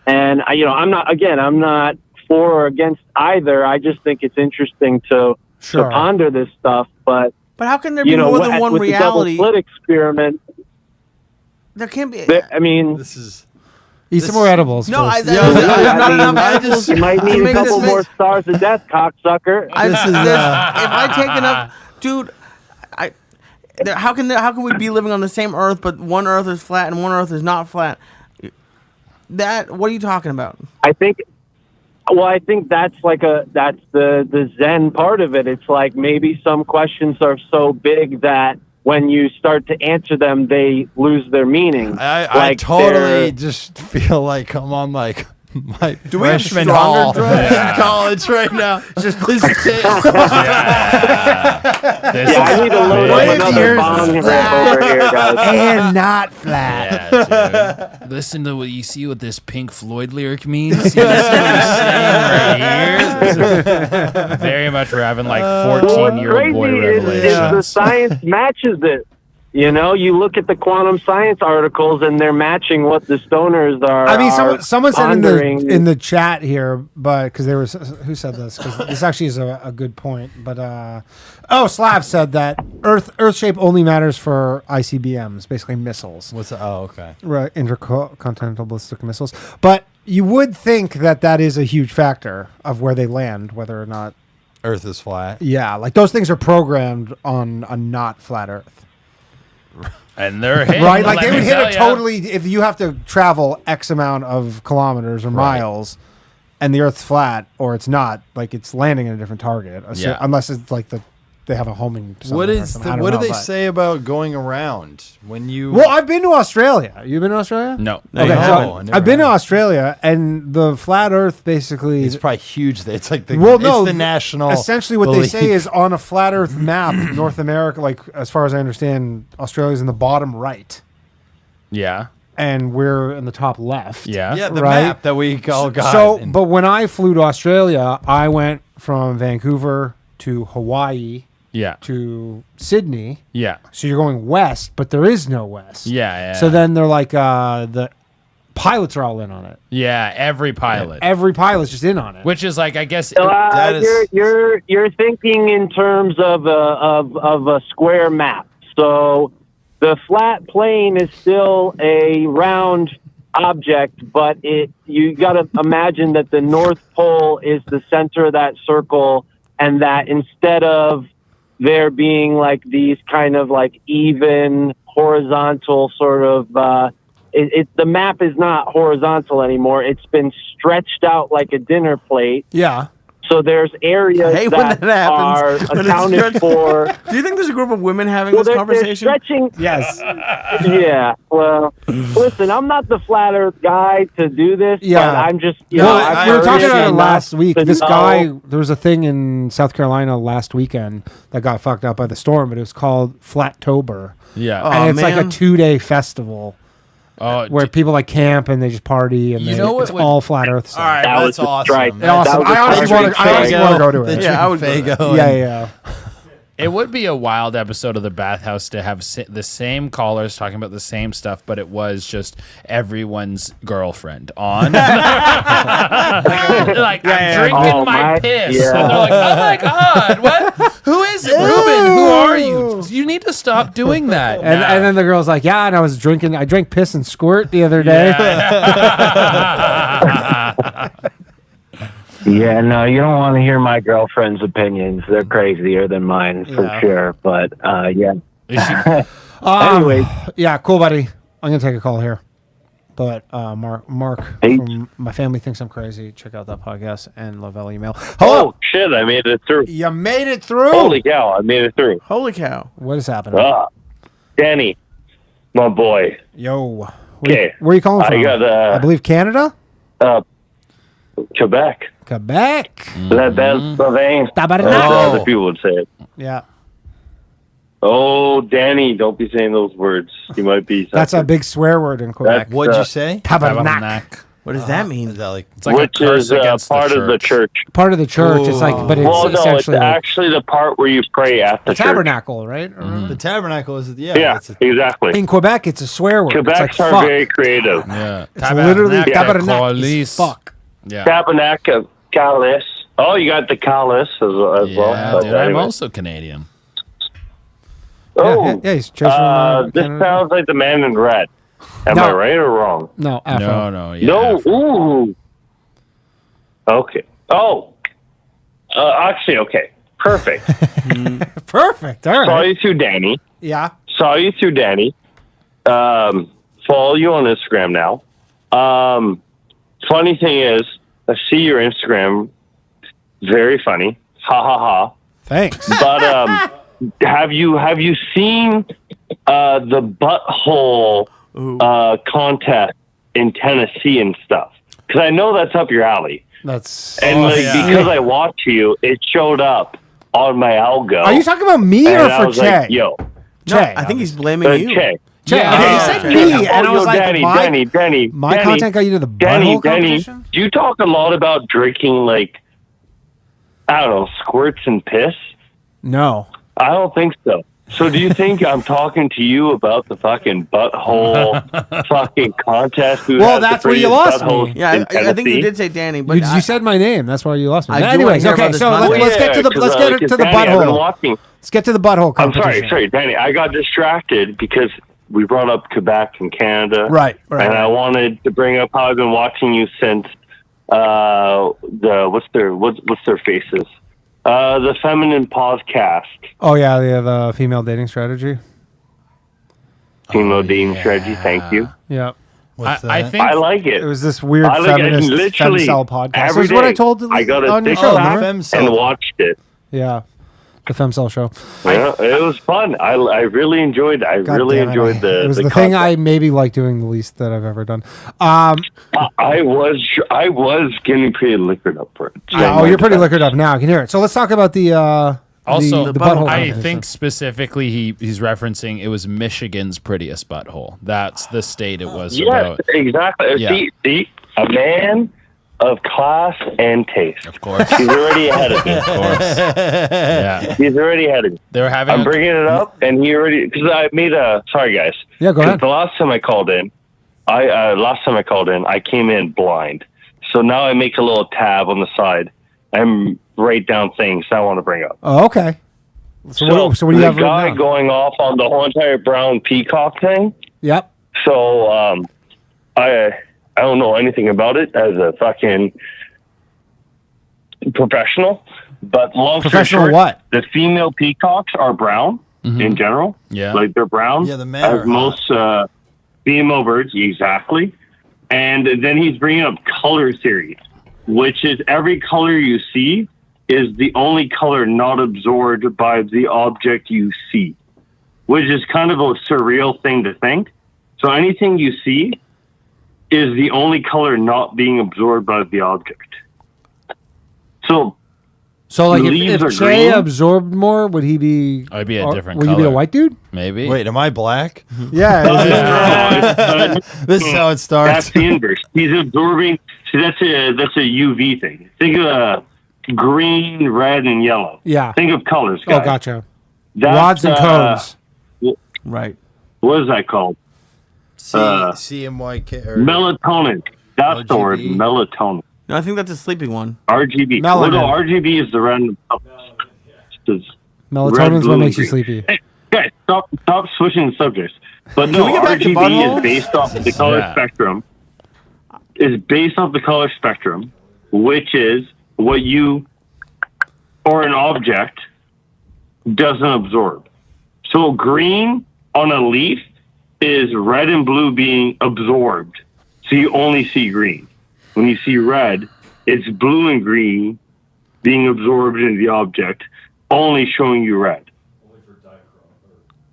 And you know, I'm not for or against either. I just think it's interesting to ponder this stuff. But how can there be more than one with reality? The double slit experiment. There can't be. I mean, Eat some more edibles. No, first. not enough. You might need to a make couple this more mix. stars of death, cocksucker. If I take enough, dude, how can we be living on the same Earth, but one Earth is flat and one Earth is not flat? What are you talking about? I think that's that's the Zen part of it. It's like maybe some questions are so big that when you start to answer them, they lose their meaning. I totally just feel like I'm on like my freshman hall in college right now. Just this I need to load up another bong rip over here, guys. And not flat. Yeah, dude. Listen to what you see what this Pink Floyd lyric means. See, this is what he's saying right here. Very much we're having like 14-year-old boy revelations. Is the science matches it. You know, you look at the quantum science articles and they're matching what the stoners are. I mean, someone said pondering. in the chat here, but because there was who said this? Because this actually is a good point. But Slav said that Earth shape only matters for ICBMs, basically missiles. What's okay? Right, intercontinental ballistic missiles. But you would think that is a huge factor of where they land, whether or not Earth is flat. Yeah, like those things are programmed on a not flat Earth. And they're hitting, right, like they would hit it totally if you have to travel X amount of kilometers or miles, and the Earth's flat or it's not, like it's landing in a different target. Unless it's like they have a homing. What do they say about going around when you? Well, I've been to Australia. You've been to Australia? No. Okay, so I've been to Australia, and the flat Earth basically it's probably huge. It's like the it's the national. Essentially, what they say is on a flat Earth map, North America, like as far as I understand, Australia's in the bottom right. Yeah. And we're in the top left. Yeah. The map that we all got. So, but when I flew to Australia, I went from Vancouver to Hawaii. Yeah. To Sydney. Yeah. So you're going west, but there is no west. Yeah. So then they're like, the pilots are all in on it. Yeah, every pilot. Every pilot's just in on it. Which is like, I guess. You're thinking in terms of a square map. So the flat plane is still a round object, but you got to imagine that the North Pole is the center of that circle, and that instead of there being like these kind of like even horizontal sort of the map is not horizontal anymore. It's been stretched out like a dinner plate. Yeah. So there's areas that are accounted for. Do you think there's a group of women having this they're conversation? Stretching. Yes. Yeah. Well, listen, I'm not the flat Earth guy to do this. Yeah. But I'm just. We were talking about it last week. This guy, there was a thing in South Carolina last weekend that got fucked up by the storm, but it was called Flattober. Yeah. And it's like a 2-day festival. Where people like camp and they just party and it's all flat Earth stuff. All right, that's awesome. Awesome. I honestly want to go to it. Yeah, I would go. Yeah. It would be a wild episode of the Bathhouse to have the same callers talking about the same stuff, but it was just everyone's girlfriend on. I'm drinking my piss. Yeah. And they're like, oh my God, what? Who is it? Ruben, who are you? You need to stop doing that. And then the girl's like, yeah, and I drank piss and squirt the other day. Yeah, no, you don't want to hear my girlfriend's opinions. They're crazier than mine for sure. But yeah. Anyways, yeah, cool, buddy. I'm gonna take a call here. But Mark from my family thinks I'm crazy. Check out that podcast and Lavelle email. Hello. Oh shit! I made it through. You made it through. Holy cow! I made it through. Holy cow! What is happening? Danny, my boy. Yo. Okay. Where are you calling from? I got I believe Canada. Quebec. Quebec. La belle province. That's how other people would say it. Yeah. Oh, Danny, don't be saying those words. You might be. That's a big swear word in Quebec. What'd you say? Tabernacle. What does that mean? Is that like? It's like which a curse is against part of the church. Part of the church. It's like, but it's essentially it's actually the part where you pray at the church. tabernacle, right? The tabernacle is Yeah, exactly. In Quebec, it's a swear word. Quebecs it's like, are fuck. very creative. Yeah. It's literally tabernacle is fuck. Yeah. Tabernacle, calice. Oh, you got the calice as well. Dude, I'm also Canadian. Oh, yeah, he's just from this Canada. sounds like the man in red. Am No. I right or wrong? No, Afro. No. No. Ooh. Okay. Oh. Actually, okay. Perfect. Perfect. All Saw right. you through Danny. Yeah. Saw you through Danny. Follow you on Instagram now. Funny thing is, I see your Instagram. Very funny. Ha ha ha. Thanks. But have you seen the butthole contest in Tennessee and stuff? Because I know that's up your alley. That's because I watch you, it showed up on my algo. Are you talking about me and or I for was Che? like, yo, Che. I think he's blaming you. Che. Che. Yeah. Okay, he said me, and I was like, Danny, my content got you to the Danny, butthole competition? do you talk a lot about drinking, like, I don't know, squirts and piss? No. I don't think so. So do you think I'm talking to you about the fucking butthole fucking contest? Well, that's where you lost me. Yeah, I think you did say Danny, but You said my name. That's why you lost me. I do Anyways, wanna hear okay, about this so contest. let's get to the Danny, I've been butthole. watching. Let's get to the butthole I'm competition. sorry, Danny. I got distracted because we brought up Quebec and Canada. Right. And I wanted to bring up how I've been watching you since what's their faces? The Feminine Podcast. Oh yeah, the female dating strategy. Female dating strategy. Thank you. Yeah. I think I like it. It was this weird I like it. feminist Literally femcel podcast. every This is what I day told I got on a your show, TikTok remember? and watched it. Yeah. The femcel show. Yeah, it was fun. I really enjoyed it. I God really damn it, enjoyed the. It was the thing concept. I maybe like doing the least that I've ever done. I was getting pretty liquored up for it. Yeah, oh, you're pretty liquored up now. I can hear it. So let's talk about the also, the butthole I competition. think specifically he's referencing it was Michigan's prettiest butthole. That's the state it was Yes, about. exactly. Yeah. See, a man of class and taste. Of course. He's already ahead of me. Of course. Yeah. He's already ahead of me. They were having I'm bringing it up, and he already because I made a. Sorry, guys. Yeah, go ahead. The last time I called in, I came in blind. So now I make a little tab on the side and write down things I want to bring up. Oh, okay. So what do you have the guy right now? going off on the whole entire brown peacock thing. Yep. So I don't know anything about it as a fucking professional, but long story Professional short, what? the female peacocks are brown in general. Yeah. Like they're brown. Yeah, the men are as most female birds, exactly. And then he's bringing up color theory, which is every color you see is the only color not absorbed by the object you see, which is kind of a surreal thing to think. So anything you see is the only color not being absorbed by the object. So like leaves are if Che green. absorbed more, would he be? I'd be a different Would you be a color. white dude? Maybe. Wait, am I black? Yeah. This is how it starts. That's the inverse. He's absorbing. See, that's a UV thing. Think of green, red, and yellow. Yeah. Think of colors, guys. Oh, gotcha. That's, Rods and cones. Right. What is that called? CMYK. or- Melatonin. That's the word. RGB. Melatonin. No, I think that's a sleeping one. RGB. Melanin. Well, no, RGB is the random colors. It's Melatonin red, is blue, what and makes you green. sleepy. Hey, guys, stop switching the subjects. But no, we get back to RGB buttholes? is based off the color Yeah. spectrum. Is based off the color spectrum, which is what you or an object doesn't absorb. So green on a leaf is red and blue being absorbed. So you only see green. When you see red, it's blue and green being absorbed into the object, only showing you red.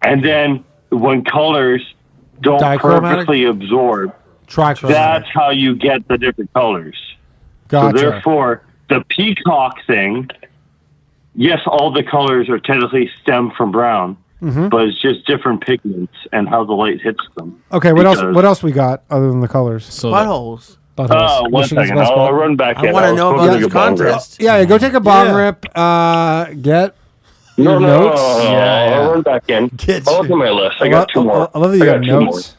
And then when colors don't Dichromatic? perfectly absorb, Trichromatic. that's how you get the different colors. Gotcha. So therefore, the peacock thing, yes, all the colors are technically stem from brown, but it's just different pigments and how the light hits them. Okay, what else? Because- What else we got other than the colors? So Buttholes. Buttholes. One Michigan's second, best I'll bet. run back I in. want to was know supposed about to this go bong rip. contest. Yeah, go take a bong Yeah. rip. Get No, your no, notes. Yeah. I'll run back in. Get I'll look you. at my list. I got two more. I love that you I got got two more. notes.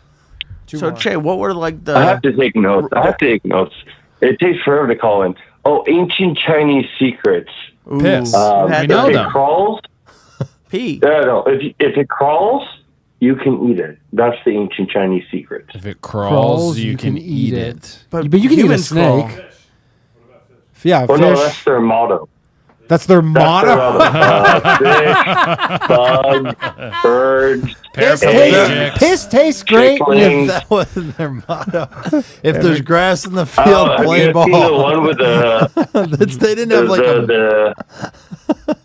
So, Che, what were like the? I have to take notes. It takes forever to call in. Oh, ancient Chinese secrets. Piss. Who We had know If that? it them. crawls, Pee. no. If it crawls, you can eat it. That's the ancient Chinese secret. If it crawls, you can eat it. But you can eat a humans snake. crawl. Yeah, Well, no, fish. that's their motto. That's their That's motto. their motto. Fish, bugs, birds. Piss eggs, tastes, piss tastes great. chicklings. That wasn't their motto. If there's grass in the field, Have play you seen the ball. one with the They didn't have like a. the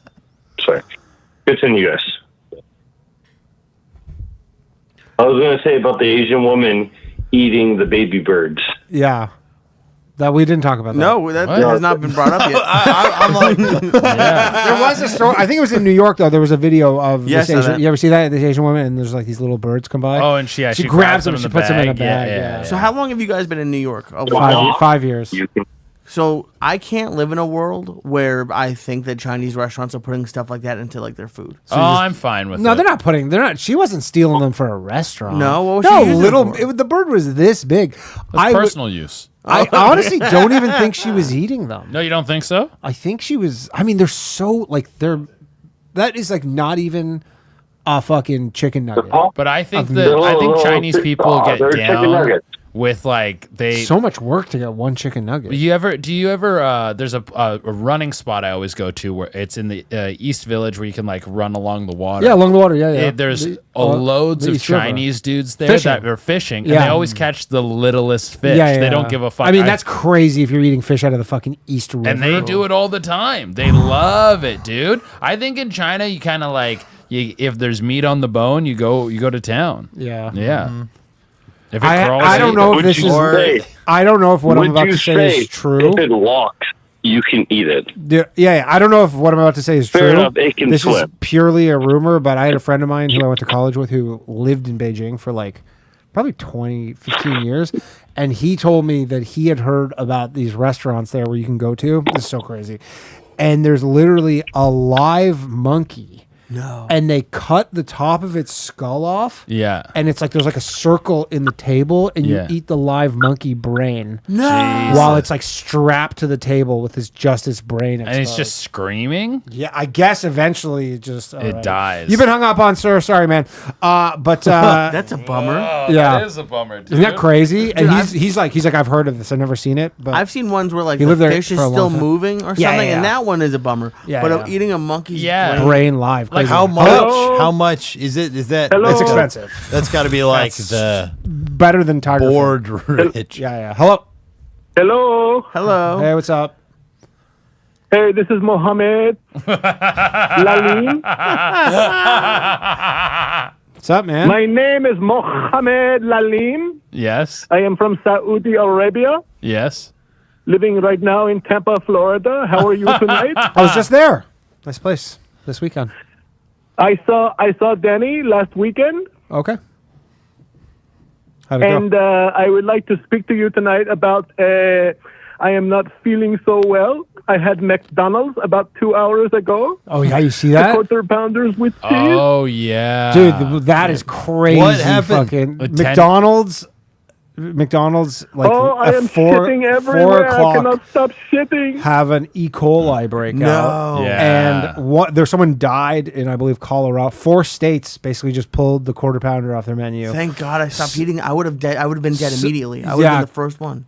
sorry. Continue, guys. I was going to say about the Asian woman eating the baby birds. Yeah, that we didn't talk about. That. No, that What? has not been brought up yet. I'm like, There was a story. I think it was in New York though. There was a video of Yes, this I Asian. know. You ever see that? This Asian woman, and there's like these little birds come by. Oh, and she grabs them. in She the puts them in a bag. bag. Yeah, Yeah. So, how long have you guys been in New York? A Wow. while. 5 years. You can So, I can't live in a world where I think that Chinese restaurants are putting stuff like that into like their food. Oh, I'm fine with No, it. they're not putting. They're not. She wasn't stealing them for a restaurant. No, what was no, she using little. them for? The bird was this big. That's I would- personal use. I honestly don't even think she was eating them. No, you don't think so? I think she was. I mean, they're so like they're. That is like not even a fucking chicken nugget. But I think Of that the- I think little- Chinese people get they're chicken down nuggets. with like they. So much work to get one chicken nugget. Do you ever? There's a running spot I always go to where it's in the East Village where you can like run along the water. Yeah, along the water. Yeah, yeah. There's The- loads the of East River. Chinese dudes there Fishing. that are fishing, and Yeah. they always catch the littlest fish. Yeah, yeah, They don't yeah. give a fuck. I mean, that's crazy if you're eating fish out of the fucking East River. and they do it all the time. They love it, dude. I think in China you kind of like if there's meat on the bone, you go to town. Yeah. Yeah. If it I, crawls, I don't eat know it. if this is. say? I don't know if what I'm Would about you to say is true. If it walks, you can eat it. Yeah, I don't know if what I'm about to say is Fair true. enough, it can This is swim. purely a rumor, but I had a friend of mine who I went to college with who lived in Beijing for like probably 15 years. And he told me that he had heard about these restaurants there where you can go to. This is so crazy. And there's literally a live monkey No. and they cut the top of its skull off. Yeah. And it's like there's like a circle in the table, and you Yeah. eat the live monkey brain. No. While it's like strapped to the table with just its brain exposed. And it's just screaming. Yeah, I guess eventually it just It dies. You've been hung up on, sir. Sorry, man. But That's a bummer. Oh, Yeah. that is a bummer. Dude. isn't that crazy? Dude, And he's like I've heard of this. I've never seen it, but I've seen ones where like He the lived there fish is for a long still time. moving or something, Yeah, yeah. and that one is a bummer. Yeah, but yeah. eating a monkey's Yeah. brain, brain live. Like, Crazy. How much? Hello? How much is it? Is that? Hello? It's expensive. That's got to be like That's the Better than tiger. board food. rich. Yeah. Hello. Hello. hello. Hey, what's up? Hey, this is Mohammad Lalin. What's up, man? My name is Mohammad Lalin. Yes. I am from Saudi Arabia, Yes. living right now in Tampa, Florida. How are you tonight? I was just there. Nice place this weekend. I saw Danny last weekend, Okay. How'd it and go? I would like to speak to you tonight about. I am not feeling so well. I had McDonald's about 2 hours ago. Oh yeah, you see The that, quarter pounders with cheese. Oh yeah. dude? That is crazy. What happened? Fucking A 10 McDonald's like Oh, I at am 4 shitting everywhere. I o'clock cannot stop shitting. have an E. coli breakout. No. Yeah. And someone died in, I believe, Colorado. 4 states basically just pulled the quarter pounder off their menu. Thank God I stopped eating. I would have been dead immediately. I would have yeah. been the first one.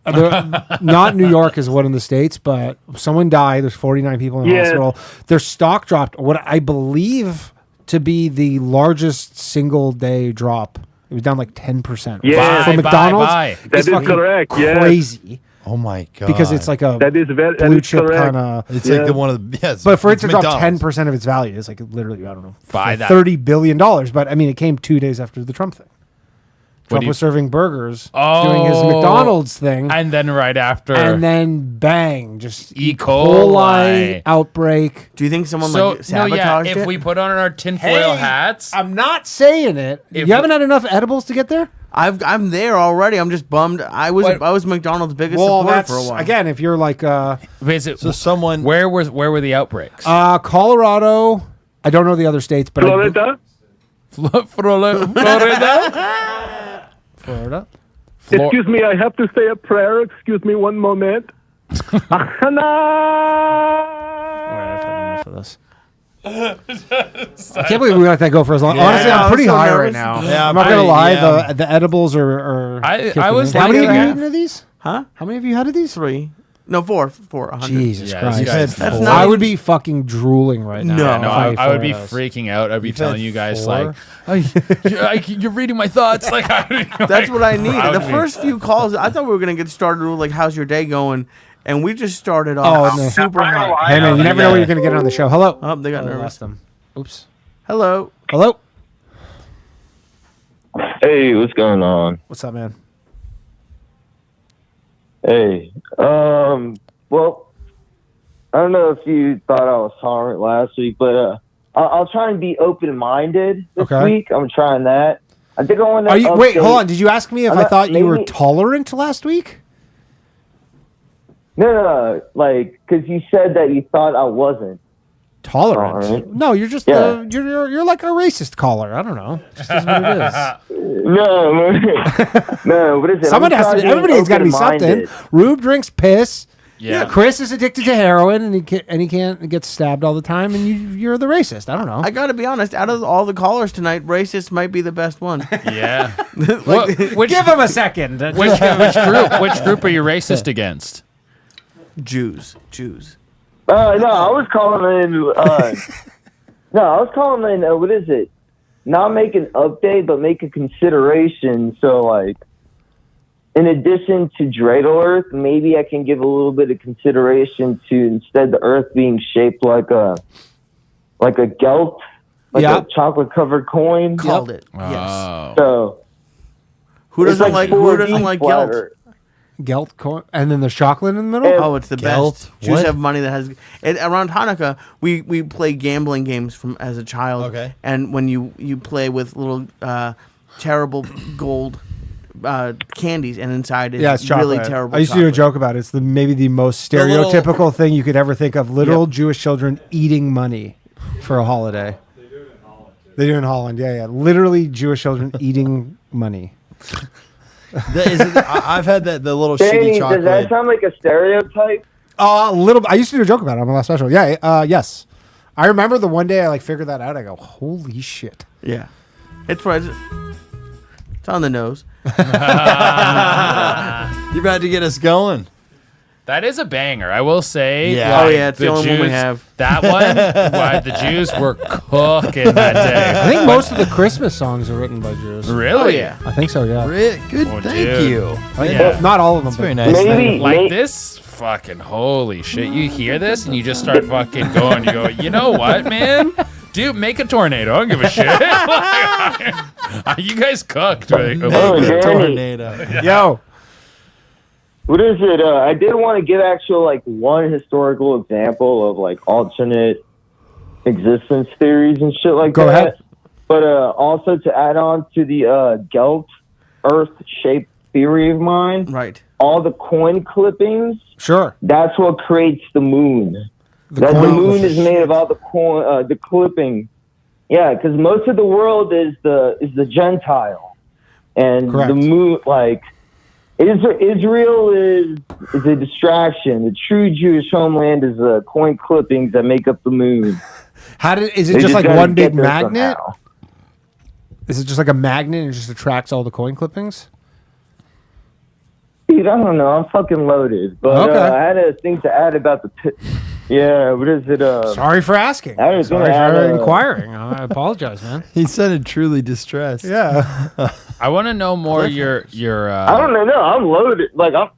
Not New York is one of the states, but someone died. There's 49 people in the Yes. hospital. Their stock dropped. What I believe to be the largest single day drop. It was down like 10%. Yeah. For Bye, McDonald's, bye. That it's is fucking correct, yes. crazy Oh my god! because it's like a That is very that blue is chip correct. kind of. it's Yeah. like the one of the yes. But for it it's to drop McDonald's. 10% of its value, it's like literally, I don't know, Buy that. $30 billion. But I mean, it came 2 days after the Trump thing. Trump do you- was serving burgers, doing his Oh. McDonald's thing. And then right after. And then bang, just E. E. coli. coli outbreak. Do you think someone so like sabotaged if it? we put on our tinfoil hats. I'm not saying it. If You haven't had enough edibles to get there? I'm there already. I'm just bummed. I was McDonald's biggest supporter for a while. again, if you're like So someone. Where were the outbreaks? Colorado. I don't know the other states, but Florida. Florida. Florida. Excuse me, I have to say a prayer. Excuse me one moment. For this. I can't believe we let that go for as long. Honestly, I know, I'm pretty I'm so high nervous. right now. Yeah, I'm not gonna I- lie. yeah. The edibles are. I kicking was in. How many like have you that. eaten of these? Huh? How many have you had of these? 3. No, 4. 100. Jesus Yeah, Christ! this guy's That's full. not- I would be fucking drooling right now. No. Yeah, no, if I would be ate those. freaking out. I'd be You've telling had you guys 4? you're reading my thoughts. Like That's what I need. I would The be- first few calls, I thought we were gonna get started with like, "How's your day going?" And we just started Oh, off no. super hot. Hey man, you never know when you're gonna get on the show. Hello. Oh, they got Oh, nervous. lost them. Oops. Hello. Hello. Hey, what's going on? What's up, man? Hey, well, I don't know if you thought I was tolerant last week, but I'll try and be open-minded this Okay. week. I'm trying that. I think I want to. Are you? Wait, hold on. Did you ask me if I'm I not- thought you were maybe- tolerant last week? No, like because you said that you thought I wasn't. Tolerant? Tolerant. No, you're just Yeah. you're like a racist caller. I don't know. Just is what it is. No, no. What is it? Someone has to. Everybody's got to be something. open-minded. Rube drinks piss. Yeah. Chris is addicted to heroin, and he can't get stabbed all the time. And you're the racist. I don't know. I gotta be honest. Out of all the callers tonight, racist might be the best one. Yeah. Like, which Give him a second. which group are you racist against? Jews. No, I was calling in. No, I was calling in. What is it? Not make an update, but make a consideration. So, like, in addition to dreidel Earth, maybe I can give a little bit of consideration to instead the Earth being shaped like a gelt, like Yeah. a chocolate covered coin. Called it. Yes. Oh. So Who it's doesn't like 4D Gelt? flatter. Gelt corn, and then there's chocolate in the middle. Yeah. Oh, it's the Gelt? best. Jews What? have money that has. Around Hanukkah, we play gambling games from as a child. Okay. And when you play with little terrible gold candies, and inside is Yeah, it's chocolate. really terrible. I used to do a chocolate. joke about it. It's maybe the most little- stereotypical thing you could ever think of. Literal Yep. Jewish children eating money for a holiday. They do in Holland. Yeah. Literally Jewish children eating money. I've had the little Danny, shitty chocolate. does that sound like a stereotype? A little. I used to do a joke about it on my last special. Yeah. Yes. I remember the one day I figured that out. I go, holy shit. Yeah. It's right. It's on the nose. You're about to get us going. That is a banger, I will say. Yeah. Oh, yeah, it's the only one we have. That one, why the Jews were cooking that day. I think most of the Christmas songs are written by Jews. Really? Oh, yeah. I think so, yeah. Good, Oh, thank dude. you. Yeah. Not all of them. That's very but- nice. Maybe, Like this? Fucking holy shit. You hear this and you just start fucking going. You go, you know what, man? Dude, make a tornado. I don't give a shit. You guys cooked. Right? Oh, Danny. Tornado. Yo. What is it? I did want to give actual like one historical example of like alternate existence theories and shit like Go that. ahead. But also to add on to the Gelt Earth-shaped theory of mine, Right. all the coin clippings, Sure. that's what creates the moon. The The coin moon clippings. is made of all the clipping. Yeah, because most of the world is the Gentile, and Correct. the moon, like Israel is a distraction. The true Jewish homeland is the coin clippings that make up the moon. Is it They just like gotta one get big there magnet? somehow. Is it just like a magnet and it just attracts all the coin clippings? Dude, I don't know. I'm fucking loaded. But Okay. I had a thing to add about the pit. Yeah, what is it? Sorry for asking. I was Sorry gonna add, for inquiring. I apologize, man. He sounded truly distressed. Yeah. I want to know more your I don't know. No, I'm loaded. Like I'm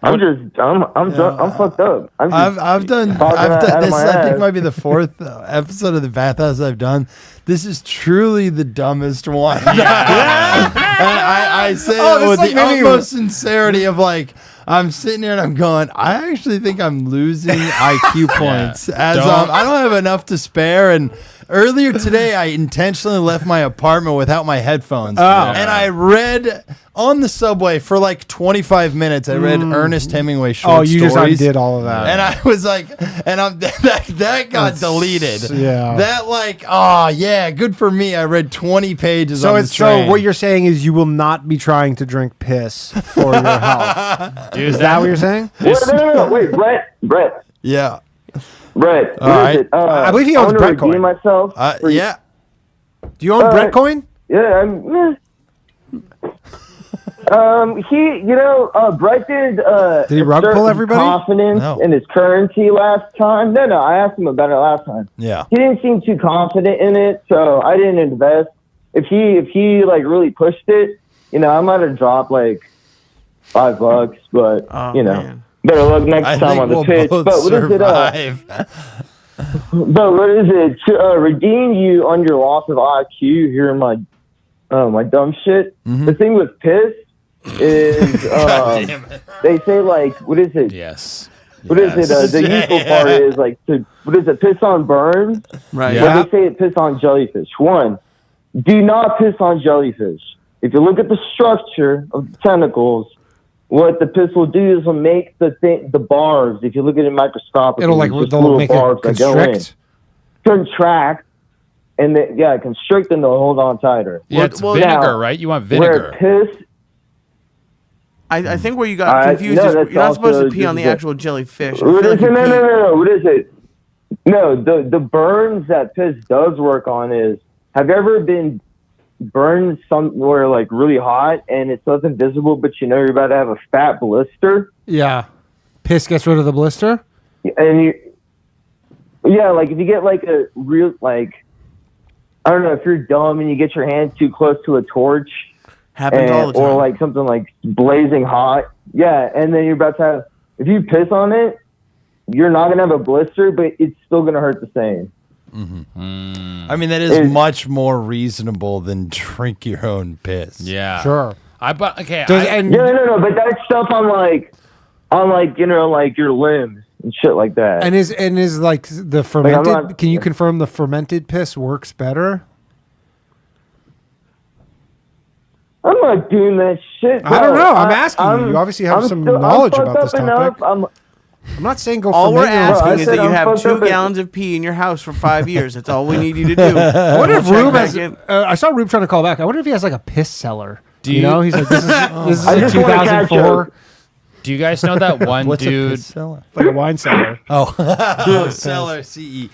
fucked up. I've done talking out of this. my I think ass. might be the fourth episode of the Bathhouse I've done. This is truly the dumbest one. And I say it with the utmost sincerity of like, I'm sitting here and I'm going, I actually think I'm losing IQ points as I don't have enough to spare. And earlier today, I intentionally left my apartment without my headphones. And I read on the subway for like 25 minutes. I read Ernest Hemingway short stories. Oh, you just undid all of that. And I was like, that got deleted. Yeah. That like, oh yeah, good for me. I read 20 pages So on the train. what you're saying is you will not be trying to drink piss for your health. Dude, Is that what you're saying? No. Wait, Brett. Yeah. Brett. All What right. is it? I believe he owns I wanna Brett redeem Coin. myself. Yeah. Do you own Brett Coin? Yeah, Brett did. Did he rug pull everybody? Confidence No. in his currency last time. No, I asked him about it last time. Yeah. He didn't seem too confident in it, so I didn't invest. If he like really pushed it, I might have dropped like $5, but Oh, you know, man. better luck next I time think on the we'll pitch. both But what is it? survive. But what is it to redeem you on your loss of IQ? Hearing my dumb shit. The thing with piss is they say like what is it? Yes. What is it? The useful part is like what is it? Piss on burns. Right. Yeah. But they say it piss on jellyfish. One, do not piss on jellyfish. If you look at the structure of the tentacles, what the piss will do is it'll make the barbs. If you look at it microscopically, It'll like it's just they'll little make it barbs that go in. constrict. Contract, and constrict, and they'll hold on tighter. Yeah, it's Well, vinegar, now, right? You want Where vinegar. piss, I think where you got confused no, is that's you're not supposed to also pee on the just a- actual jellyfish. I what feel is like it? you pee- No. What is it? No, the burns that piss does work on is. Have you ever been burned somewhere like really hot and it's nothing visible, but you're about to have a fat blister? Yeah. Piss gets rid of the blister? And like if you get like a real like, I don't know, if you're dumb and you get your hand too close to a torch, Happens all the time. or like something like blazing hot, and then you're about to have. If you piss on it, you're not gonna have a blister, but it's still gonna hurt the same. I mean, that is much more reasonable than drink your own piss. Yeah. Sure. Okay. No, but that's stuff on like like your limbs and shit like that. And is like the fermented? not- Can you confirm the fermented piss works better? I'm not doing that shit. I don't bro. know. I'm asking you. You obviously have some knowledge fucked about this up enough. topic. I'm not saying go. All we're ferment your own asking piss. is that you I'm have fucked 2 up at- gallons of pee in your house for 5 years. That's all we need you to do. I wonder if Check Rube back has. in. I saw Rube trying to call back. I wonder if he has like a piss cellar. Do You you- know, he's like, this is I a just wanna catch 2004, Do you guys know that one What's a dude? piss cellar? like a wine cellar. Oh, cellar CE.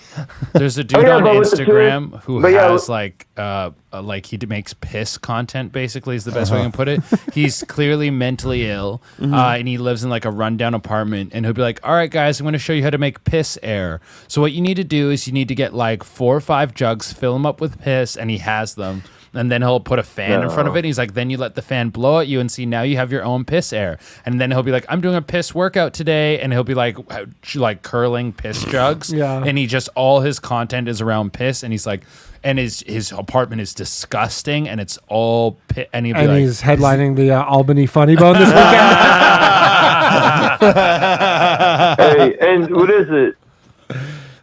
There's a dude yeah, on but with the Instagram who but yeah, has like he makes piss content. Basically, is the best way I can put it. He's clearly mentally ill, and he lives in like a rundown apartment. And he'll be like, "All right, guys, I'm going to show you how to make piss air. So what you need to do is you need to get like 4 or 5 jugs, fill them up with piss, and he has them." And then he'll put a fan in front of it. And he's like, then you let the fan blow at you and see now you have your own piss air. And then he'll be like, I'm doing a piss workout today. And he'll be like curling piss jugs. Yeah. And he just, all his content is around piss. And he's like, and his apartment is disgusting. And it's all piss. And he'll be And like, he's headlining the Albany Funny Bone this weekend. Hey, and what is it?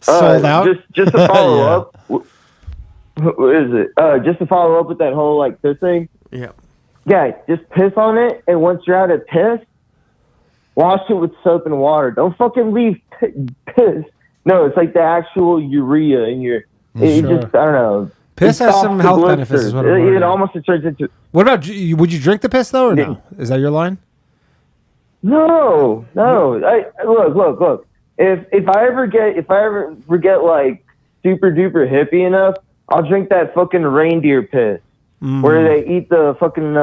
Sold out. Just to follow up. What is it? Just to follow up with that whole like piss thing. Yeah. Yeah, just piss on it, and once you're out of piss, wash it with soap and water. Don't fucking leave piss. No, it's like the actual urea in your. It Sure. just I don't know. Piss It has stops some the health blisters. benefits. Is what I'm It wondering. almost turns into. What about would you drink the piss though or no? Is that your line? No. Look. If I ever get like super duper hippie enough, I'll drink that fucking reindeer piss where they eat the fucking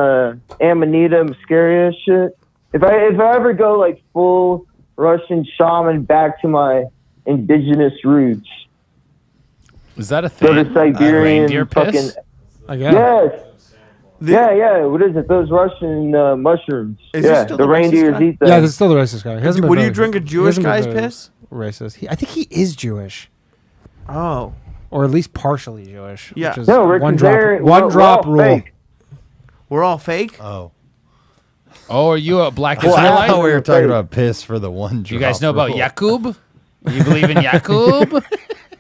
Amanita muscaria shit. If I ever go like full Russian shaman back to my indigenous roots, is that a thing? go to Siberian Reindeer fucking piss? I guess. yes. Yeah. What is it? Those Russian mushrooms. Is he still the the racist reindeers guy? eat them. Yeah, this is still the racist guy. He hasn't been Would you very- drink a he Jewish hasn't been guy's very piss? Racist. I think he is Jewish, Oh. or at least partially Jewish. Yeah. Which is No, Rick one is drop. very- One we're drop all rule. fake. We're all fake? Oh. Oh, are you a black I Israelite? thought we were talking about piss for the one. You guys know about rule. Yakub? You believe in Yakub?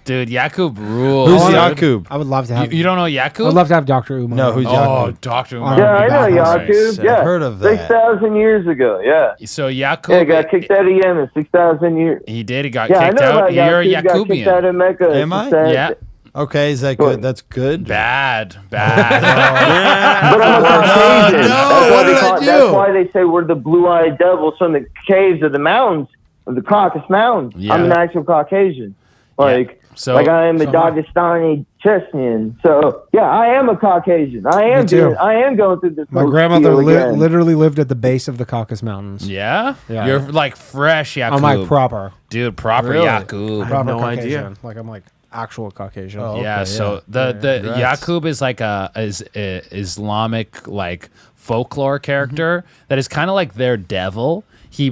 Dude, Yakub rules. Who's dude. Yakub? I would love to have. You don't know Yakub? I'd love to have Dr. Umar. No, who's Oh, Yakub? Dr. Umar. Yeah, I know Bathhouse. Yakub. Yeah, I've heard of that. 6,000 years ago. Yeah. So Yakub, Yeah, got kicked out of Yemen 6,000 years. he did. He got Yeah, I kicked know out. about You're a Yakub. Got kicked out Yakubian. of Mecca. Am I? Yeah. Okay, is that good? That's good. Bad. But I'm a Caucasian. No, what did I do? That's why they say we're the blue-eyed devils from the caves of the mountains, of the Caucasus Mountains. Yeah. I'm an actual Caucasian. Like, So- like I am a so- Dagestani Chechenian. So, yeah, I am a Caucasian. I am too. going through this. My whole grandmother spiel again. literally lived at the base of the Caucasus Mountains. Yeah? Yeah. You're like fresh Yakub. I'm like proper. Dude, proper Really? Yakub. Proper no Caucasian. idea. Like I'm like actual Caucasian. Oh, Yeah, okay, so yeah. the Congrats. Yakub is like a Islamic like folklore character that is kind of like their devil. He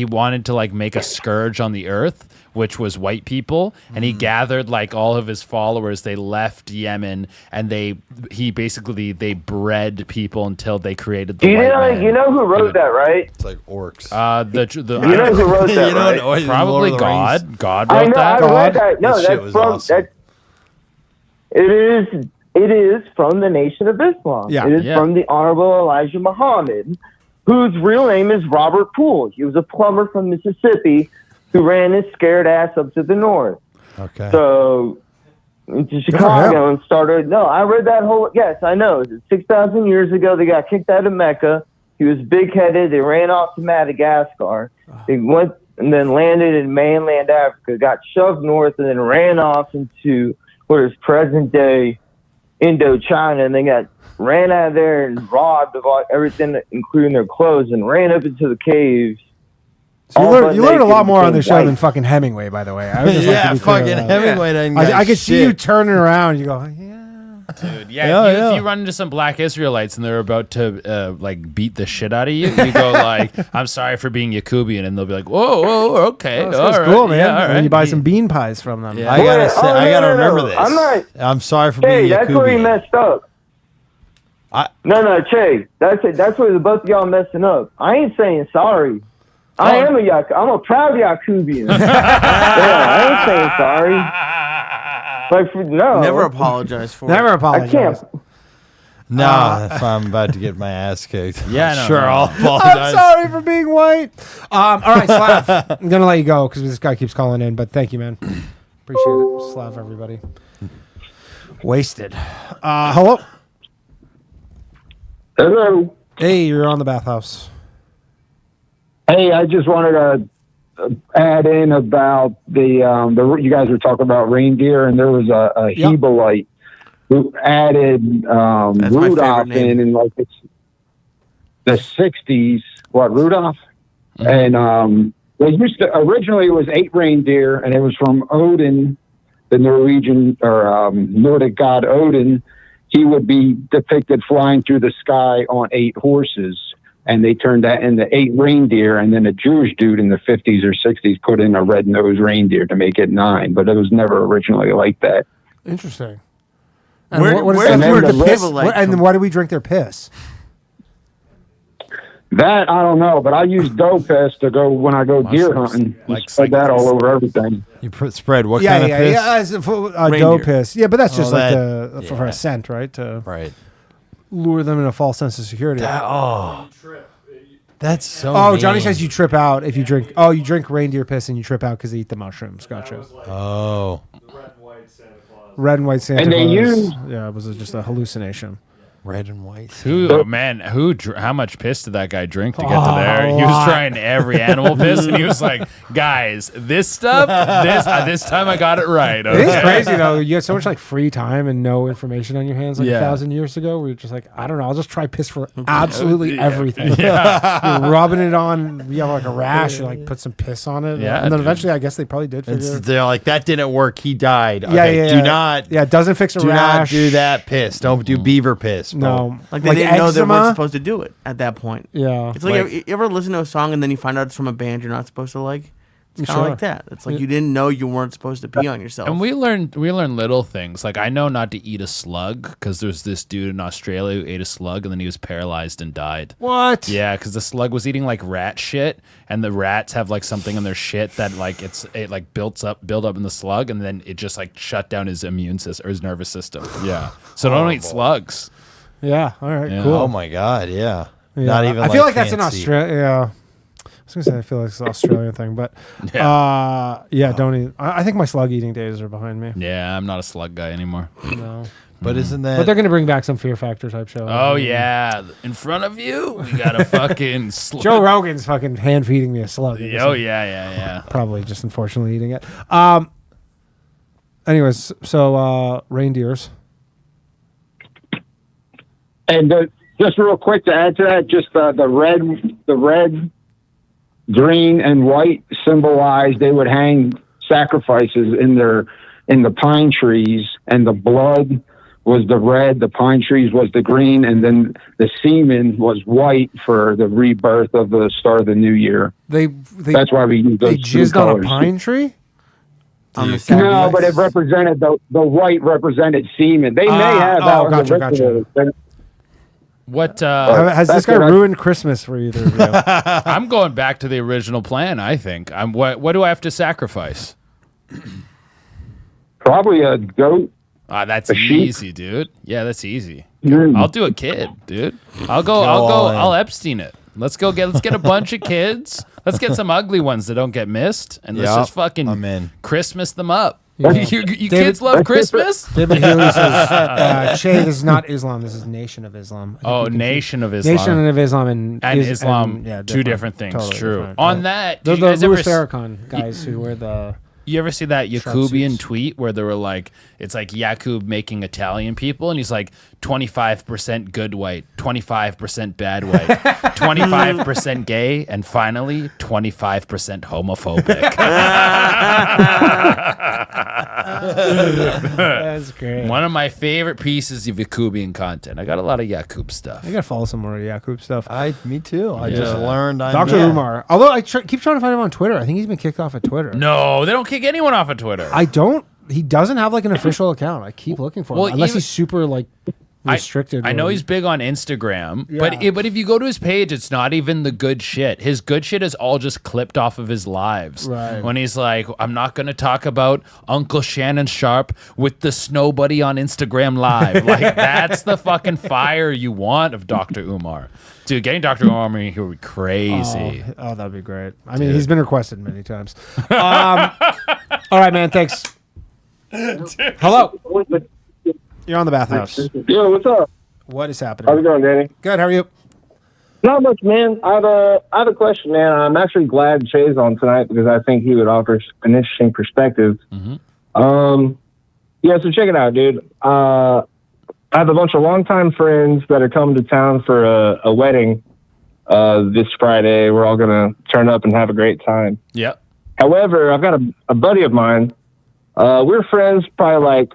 wanted to like make a scourge on the earth, which was white people, and he gathered like all of his followers. They left Yemen, and they bred people until they created the You white know, man. you know who wrote that, right? It's like orcs. The You know who wrote that, You know, right? in Lord probably of the Rings. God. God I wrote know. that. I read that. No, That shit that's was from awesome. that. It is from the Nation of Islam. Yeah. It is Yeah. from the Honorable Elijah Muhammad, whose real name is Robert Poole. He was a plumber from Mississippi who ran his scared ass up to the north. Okay. So into Chicago and started. No, I read that whole. Yes, I know. 6,000 years ago, they got kicked out of Mecca. He was big-headed. They ran off to Madagascar. They went and then landed in mainland Africa. Got shoved north and then ran off into what is present-day Indochina. And they got ran out of there and robbed of everything, including their clothes, and ran up into the caves. So you learned a lot more on the naked show and than fucking Hemingway, by the way. I would just Yeah, like to be clear fucking about that. Hemingway didn't I got could see you shit. turning around. You go, yeah. Dude, Yeah, if yeah. you run into some black Israelites and they're about to like beat the shit out of you, you go like, "I'm sorry for being Yakubian," and they'll be like, "Whoa, okay, That's all right, cool, man. yeah, all And right." you buy some bean pies from them. Yeah. I gotta say, Oh, I no, gotta no, remember no. this. I'm not. I'm sorry for Hey, being that's where you Yakubian. messed up. No, Che, that's it. That's where the both of y'all messing up. I ain't saying sorry. I am I'm a proud Yakubian. Yeah, I ain't saying sorry. Like, no. Never apologize for Never it. apologize. I can't. No, if I'm about to get my ass kicked. Yeah, no, sure, no. I'll I'm apologize. sorry for being white. All right, Slav. I'm gonna let you go because this guy keeps calling in. But thank you, man. Appreciate it, Slav. Everybody. Wasted. Hello. Hello. Hey, you're on the Bathhouse. Hey, I just wanted to add in about the you guys were talking about reindeer, and there was a Hebolite who added Rudolph in like the 60s. What, Rudolph? Mm-hmm. And they used to, originally it was 8 reindeer, and it was from Odin, the Norwegian or Nordic god Odin. He would be depicted flying through the sky on 8 horses, and they turned that into 8 reindeer, and then a Jewish dude in the 50s or 60s put in a red-nosed reindeer to make it 9, but it was never originally like that. Interesting. And Where's the piss? And then why do we drink their piss? That I don't know, but I use doe piss to go when I go deer hunting. Like spread that all over everything. You spread what kind of piss? Yeah, doe piss. Yeah, but that's just for a scent, right? Right. Lure them in a false sense of security. That's so. Oh, mean. Johnny says you trip out if you drink. Oh, you drink reindeer piss and you trip out because they eat the mushrooms. Gotcha. Oh. Red and white Santa And they Claus. use- Yeah, it was just a hallucination. Red and white. How much piss did that guy drink to get to there? He was trying every animal piss, and he was like, "Guys, this stuff, this time I got it right." Okay? It is crazy though. You had so much like free time and no information on your hands like 1,000 years ago. Where you're just like, I don't know, I'll just try piss for absolutely everything. Yeah. You're rubbing it on. You have like a rash. You like put some piss on it. Yeah, and then dude. eventually, I guess they probably did figure. They're like, that didn't work. He died. Yeah, Okay, yeah. Do not. Yeah, it doesn't fix a Do rash. not do that piss. Don't do beaver piss. Bro. No, Like they didn't know they eczema? weren't supposed to do it at that point. Yeah. It's like you ever listen to a song and then you find out it's from a band you're not supposed to like? It's kind of Sure. like that. It's like you didn't know you weren't supposed to pee on yourself. And we learn little things. Like I know not to eat a slug because there's this dude in Australia who ate a slug and then he was paralyzed and died. What? Yeah, because the slug was eating like rat shit, and the rats have like something in their shit that like it like built up in the slug, and then it just like shut down his immune system or his nervous system. Yeah, so don't eat slugs. Yeah. All right. Yeah. Cool. Oh my God. Yeah. Yeah. Not even. I feel like that's fancy. an Australia. Yeah. I was gonna say I feel like it's an Australian thing, but don't eat. I think my slug eating days are behind me. Yeah, I'm not a slug guy anymore. No. But isn't that? But they're gonna bring back some Fear Factor type show. Oh yeah, in front of you, we got a fucking slug. Joe Rogan's fucking hand feeding me a slug. Oh yeah. Probably just unfortunately eating it. Anyways, so reindeers. And just real quick to add to that, just the red, green, and white symbolized they would hang sacrifices in the pine trees, and the blood was the red, the pine trees was the green, and then the semen was white for the rebirth of the start of the new year. That's why we use those They two jizzed on a colors. pine tree. No, but it represented the white represented semen. They may have out in the ritual. What has this guy ruined Christmas for either of you? I'm going back to the original plan. I think. What do I have to sacrifice? Probably a goat. That's A sheep? easy, dude. Yeah, that's easy. Mm. I'll do a kid, dude. I'll Epstein it. Let's get a bunch of kids. Let's get some ugly ones that don't get missed, and let's just fucking Christmas them up. Yeah. You kids love Christmas? David Healy says, Che, this is not Islam. This is Nation of Islam. Oh, Nation of Islam. Nation of Islam and Islam. yeah, two different things. Totally True. different. On that, They're did the you guys Louis ever Farrakhan guys who wear the... You ever see that Sharp Yakubian suits. tweet where they were like, it's like Yakub making Italian people, and he's like 25% good white, 25% bad white, 25% gay, and finally 25% homophobic. That's great. One of my favorite pieces of Yakubian content. I got a lot of Yakub stuff. I gotta follow some more Yakub stuff. Me too. I just learned. Dr. Umar. Although I keep trying to find him on Twitter. I think he's been kicked off of Twitter. No, they don't kick anyone off of Twitter. I don't. He doesn't have like an official account. I keep looking for him. Well, Unless even- he's super like restricted. I know he's big on Instagram, but if you go to his page, it's not even the good shit. His good shit is all just clipped off of his lives. Right. When he's like, I'm not going to talk about Uncle Shannon Sharp with the snow buddy on Instagram Live. Like, that's the fucking fire you want of Dr. Umar. Dude, getting Dr. Umar here would be crazy. Oh, that'd be great. I mean, he's been requested many times. All right, man. Thanks. Hello. You're on the Bathhouse. Yo, what's up? What is happening? How's it going, Danny? Good. How are you? Not much, man. I have a question, man. I'm actually glad Shay's on tonight because I think he would offer an interesting perspective. Yeah, so check it out, dude. I have a bunch of longtime friends that are coming to town for a wedding this Friday. We're all going to turn up and have a great time. Yep. However, I've got a buddy of mine. We're friends probably like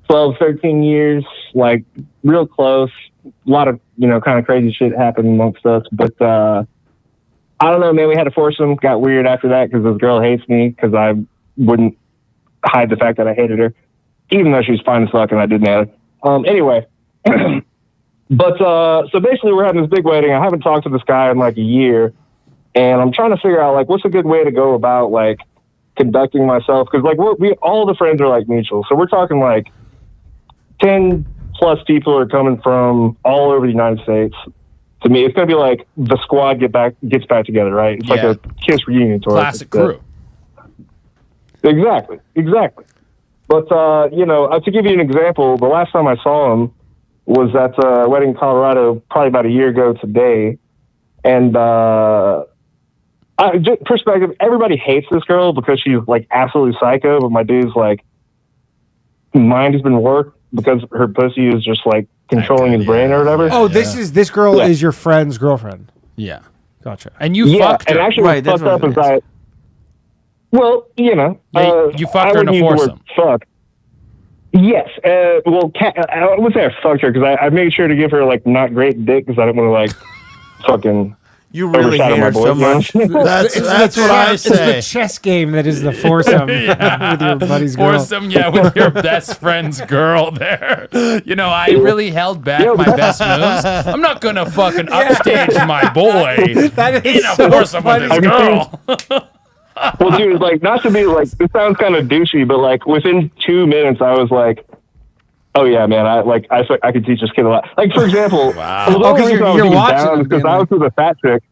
12, 13 years, like real close. A lot of, kind of crazy shit happened amongst us. But I don't know, man. We had a foursome. Got weird after that because this girl hates me because I wouldn't hide the fact that I hated her, even though she was fine as fuck and I didn't have her. Anyway. But so basically we're having this big wedding. I haven't talked to this guy in like a year. And I'm trying to figure out like what's a good way to go about like conducting myself. Because like we all the friends are like mutual. So we're talking like 10 plus people are coming from all over the United States. To me, it's gonna be like the squad gets back together, right? It's like a Kiss reunion tour. Classic crew. Exactly. But to give you an example, the last time I saw him was at a wedding in Colorado, probably about a year ago today, and just perspective, everybody hates this girl because she's like absolutely psycho, but my dude's like mind has been warped because her pussy is just like controlling his brain or whatever. Oh, this girl is your friend's girlfriend. Yeah. Gotcha. And you fucked her. And actually right, what's fucked up is you fucked her in a foursome. Fuck. Yes. I would say I fucked her because I made sure to give her like not great dick because I didn't want to like fucking. You really hate her so much. That's what I say. It's the chess game that is the foursome with your buddy's girl. Foursome, with your best friend's girl there. I really held back my best moves. I'm not going to fucking upstage my boy in a foursome with his girl. Well, dude, like, not to be like, this sounds kind of douchey, but like within 2 minutes, I was like, oh yeah, man, I could teach this kid a lot. Like, for example, because you're watching because I was with a fat chick.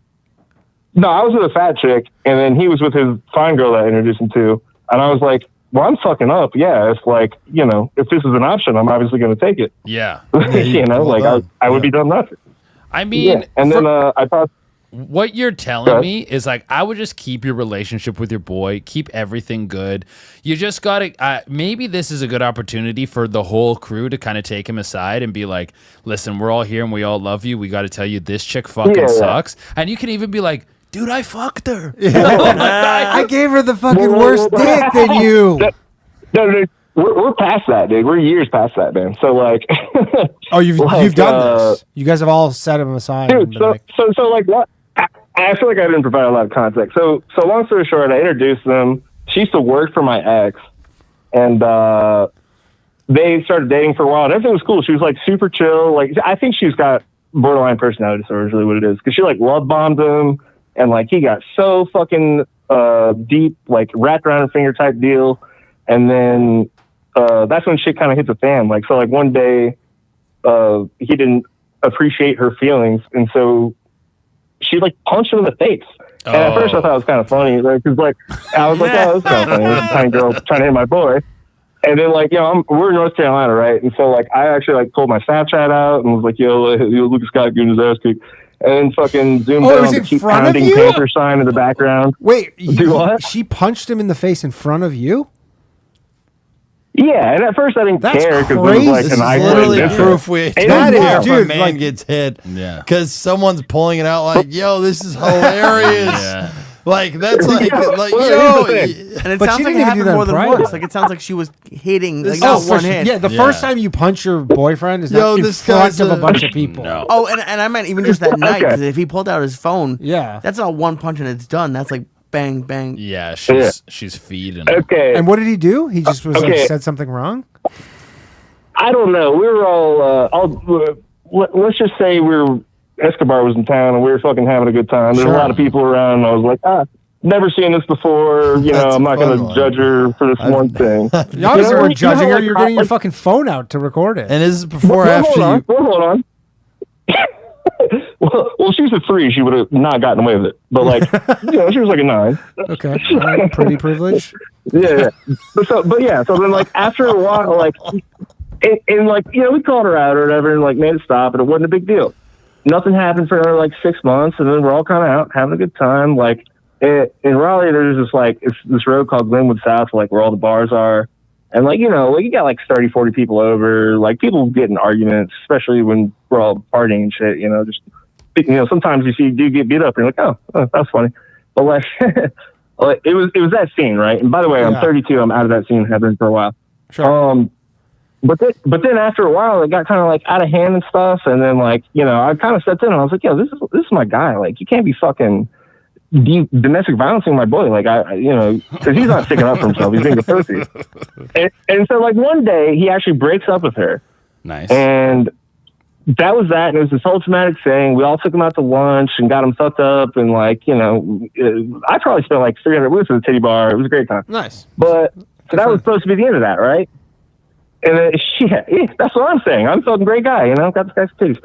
No, I was with a fat chick, and then he was with his fine girl that I introduced him to, and I was like, well, I'm fucking up. Yeah, it's like, if this is an option, I'm obviously going to take it. Yeah. I would be done nothing. I mean, and then I thought. What you're telling me is like, I would just keep your relationship with your boy, keep everything good. You just got to, maybe this is a good opportunity for the whole crew to kind of take him aside and be like, listen, we're all here and we all love you. We got to tell you this chick fucking sucks. And you can even be like, dude, I fucked her. I gave her the fucking worst dick than you. No, we're past that, dude. We're years past that, man. So like, you've done this. You guys have all set him aside, dude. So like what? I feel like I didn't provide a lot of context. So long story short, I introduced them. She used to work for my ex, and they started dating for a while. And everything was cool. She was like super chill. Like I think she's got borderline personality disorder is really what it is. Because she like love bombed him, and like he got so fucking deep, like wrapped around her finger type deal. And then that's when shit kind of hit the fan. Like so, like one day he didn't appreciate her feelings, and so she like punched him in the face. And at first I thought it was kind of funny, because like I was like, oh, that's kind of funny. This tiny girl trying to hit my boy. And then like, we're in North Carolina, right? And so like I actually like pulled my Snapchat out and was like, yo, Lucas Scott getting his ass kicked. And then fucking zoomed in on the keep pounding Panther sign in the background. Wait, do what? She punched him in the face in front of you? Yeah, and at first I didn't care because it was like this an is literally icon. proof we don't care if a man gets hit. Yeah, because someone's pulling it out like, "Yo, this is hilarious." Like that's like yo. And it sounds like it happened more than once. Like it sounds like she was hitting like not one hit. Yeah, the first time you punch your boyfriend is not in front of a bunch of people. No. Oh, and I meant even just that night. Because if he pulled out his phone, yeah, that's not one punch and it's done. That's like bang bang. Yeah, she's feeding him. Okay. And what did he do? He just was like said something wrong. I don't know. We were let's just say Escobar was in town and we were fucking having a good time. There's a lot of people around and I was like, never seen this before. You know, I'm not going to judge her for this one thing. You obviously weren't judging her. You're getting your fucking phone out to record it. And is it before or after you? Hold on. well, she was a 3. She would have not gotten away with it. But like, she was like a 9. Okay, pretty privileged. Yeah. So then like after a while, like, and like we called her out or whatever, and like made it stop, and it wasn't a big deal. Nothing happened for another like 6 months, and then we're all kind of out having a good time. Like in Raleigh, there's this road called Glenwood South, like where all the bars are. And like, you got like 30, 40 people over, like people get in arguments, especially when we're all partying and shit, just, sometimes you do get beat up and you're like, oh, that's funny. But like, it was that scene, right? And by the way, I'm 32. I'm out of that scene, have been for a while. Sure. But then after a while, it got kind of like out of hand and stuff. And then like, I kind of stepped in and I was like, this is my guy. Like, you can't be fucking domestic violencing my boy. Like, because he's not sticking up for himself. He's being a pussy. And so like one day he actually breaks up with her. Nice. And that was that. And it was this whole traumatic thing. We all took him out to lunch and got him fucked up. And like, I probably spent like 300 weeks at the titty bar. It was a great time. Nice. But so that was supposed to be the end of that, right? And that's what I'm saying. I'm a fucking great guy, got this guy's titties.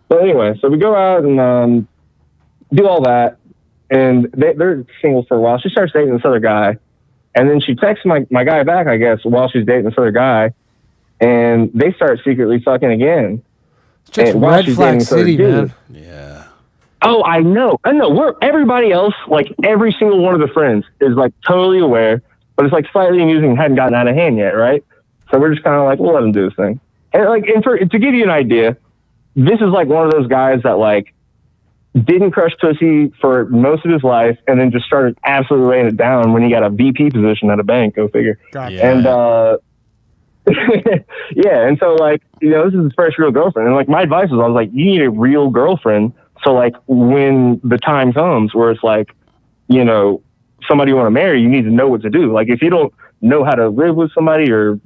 But anyway, so we go out and do all that. And they're single for a while. She starts dating this other guy. And then she texts my guy back, I guess, while she's dating this other guy. And they start secretly fucking again. It's just red flag city, man. Yeah. Oh, I know. Everybody else, like every single one of the friends is like totally aware. But it's like slightly amusing and hadn't gotten out of hand yet, right? So we're just kind of like, we'll let him do his thing. And to give you an idea, this is like one of those guys that like didn't crush pussy for most of his life and then just started absolutely laying it down when he got a VP position at a bank. Go figure. Gotcha. And and so like, this is his first real girlfriend. And like my advice was, I was like, you need a real girlfriend. So like when the time comes where it's like, somebody you want to marry, you need to know what to do. Like if you don't know how to live with somebody or,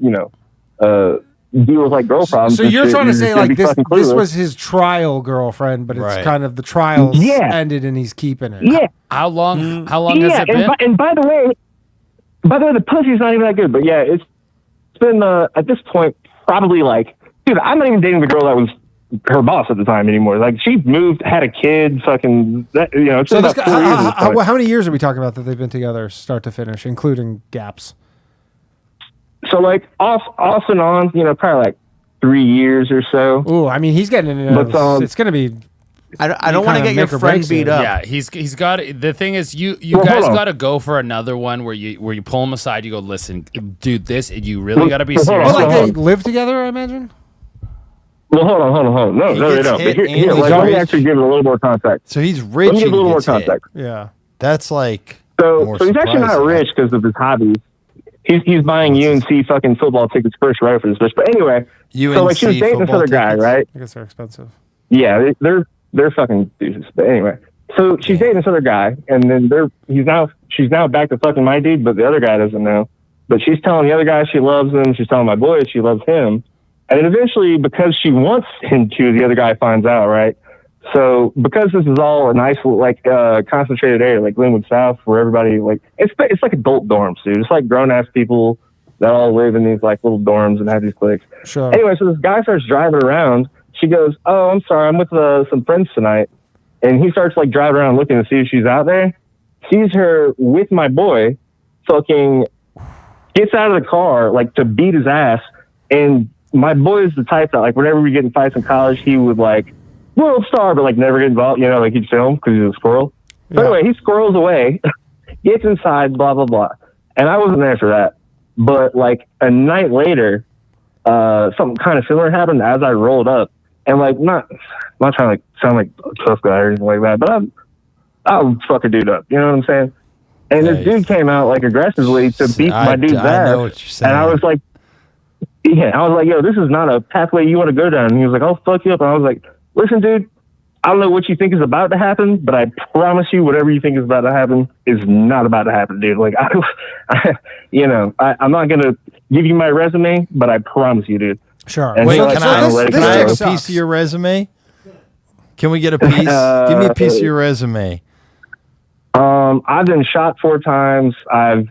deal with like girl problems. So you're trying to say like this clueless. was his trial girlfriend, but it's kind of the trials ended and he's keeping it. Yeah. How long has it been? And by the way, the pussy's not even that good. But yeah, it's been at this point probably like, dude, I'm not even dating the girl that was her boss at the time anymore. Like she moved, had a kid, fucking. It's So been this about guy, 4 years. at this point. how many years are we talking about that they've been together, start to finish, including gaps? So like off and on, probably like 3 years or so. Ooh, I mean, he's getting into it's going to be. I don't want to get your friend beat up. Yeah, he's got the thing is you Well, guys hold on. got to go for another one where you pull him aside. You go, listen, dude, you really got to be Well, hold serious. on, Like hold they live together, I imagine. Well, hold on. No, they gets don't. hit But and here, he's let me rich. actually give it a little more context. So he's rich. Let me give and a little he more gets hit. context. Yeah. That's like So more he's actually not surprising. rich because of his hobbies. He's buying UNC fucking football tickets first, right, for this bitch. But anyway, so like she was dating this football other guy, tickets. right? I guess they're expensive. Yeah, they're fucking deuces. But anyway, so she's dating this other guy, and then she's now back to fucking my dude, but the other guy doesn't know. But she's telling the other guy she loves him. She's telling my boy she loves him. And then eventually, because she wants him to, the other guy finds out, right? So because this is all a nice, like, concentrated area, like Glenwood South, where everybody, like, it's like adult dorms, dude. It's like grown-ass people that all live in these, like, little dorms and have these cliques. Sure. Anyway, so this guy starts driving around. She goes, oh, I'm sorry, I'm with some friends tonight. And he starts, like, driving around looking to see if she's out there. Sees her with my boy, fucking gets out of the car, like, to beat his ass. And my boy is the type that, like, whenever we get in fights in college, he would, like, world star, but, like, never get involved, like, he'd film because he's a squirrel. Yeah. But anyway, he squirrels away, gets inside, blah, blah, blah. And I wasn't there for that. But, like, a night later, something kind of similar happened as I rolled up. And, like, not trying to, like, sound like a tough guy or anything like that, but I'll fuck a dude up. You know what I'm saying? And this dude came out, like, aggressively to beat my dude's ass. I know what you're saying. And I was like, yo, this is not a pathway you want to go down. And he was like, I'll fuck you up. And I was like, listen, dude, I don't know what you think is about to happen, but I promise you whatever you think is about to happen is not about to happen, dude. Like, I'm not going to give you my resume, but I promise you, dude. Sure. And Wait, so, like, can kinda I let it can I have go. a piece of your resume? Can we get a piece? Give me a piece of your resume. I've been shot 4 times. I've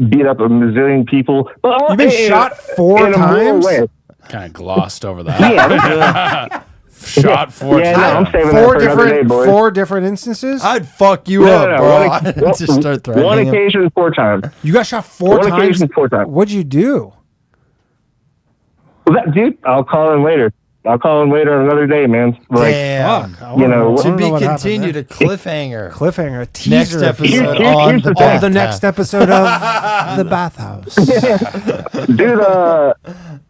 beat up a bazillion people. But You've been shot 4 in a moral times? way. Kind of glossed over that. Yeah. Shot 4 Yeah, times. no, I'm saving that Four for another day, different, boys. 4 different instances. I'd fuck you No, up, no, no. bro. One, I'd just start one threatening him. occasion, 4 times. You got shot 4 One times. occasion, 4 times. What'd you do? Well, dude, I'll call in later. I'll call in later on another day, man. Like, Damn. Fuck. I you wanna know, I To wanna be know what happened continued, there. a cliffhanger. Cliffhanger, teaser. Next episode Here- on here's the the thing. Oh, the Bathhouse. next episode of the Bathhouse. dude,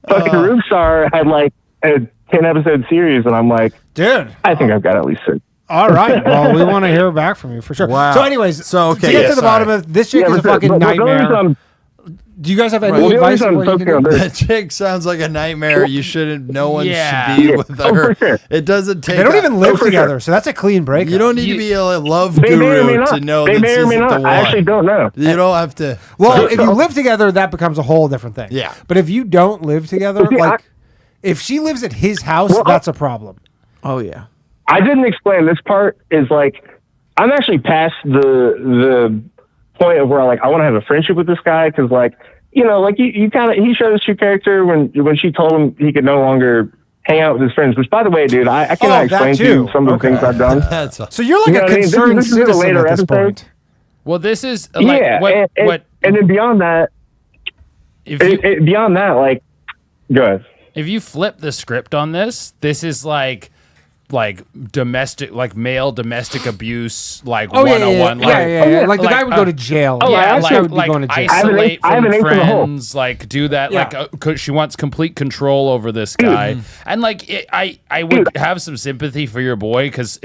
fucking Rubestar had like a 10-episode series, and I'm like, Dude. I think I've got at least 6. All right. Well, we want to hear back from you for sure. Wow. So, anyways, So, okay, to get yeah, to the bottom of this chick is a fucking the only reason nightmare. I'm- Do you guys have any well, the only advice reason on I'm what you focusing on can do? this- That chick sounds like a nightmare. You shouldn't. No one Yeah. should be with Oh, her. for sure. It doesn't take. They don't a- even live for together, sure. so that's a clean break. You don't need to be a love They may or may guru not. to know They this may or may isn't the not. one. I actually don't know. You don't have to. Well, Sorry. if you live together, that becomes a whole different thing. Yeah. But if you don't live together, See, like if she lives at his house, Well, that's a problem. Oh yeah. I didn't explain this part. Is like, I'm actually past the point of where like I want to have a friendship with this guy because like, you know, like you kind of he showed his true character when she told him he could no longer hang out with his friends. Which, by the way, dude, I cannot that explain to too. you some of the things I've done. That's a, So you're like You know a what I mean? concerned This is a citizen later at this episode. point. Well, this is like Yeah, what and then beyond that, if you beyond that, like, go ahead. if you flip the script on this, this is like domestic, like male domestic abuse, like Oh, yeah, 101. yeah, yeah. Like the guy would go to jail. Oh, Yeah, I this guy would be like going to jail. isolate I have an from ace in the hole. friends, like do that. Yeah. Like 'cause she wants complete control over this guy, and like I would have some sympathy for your boy because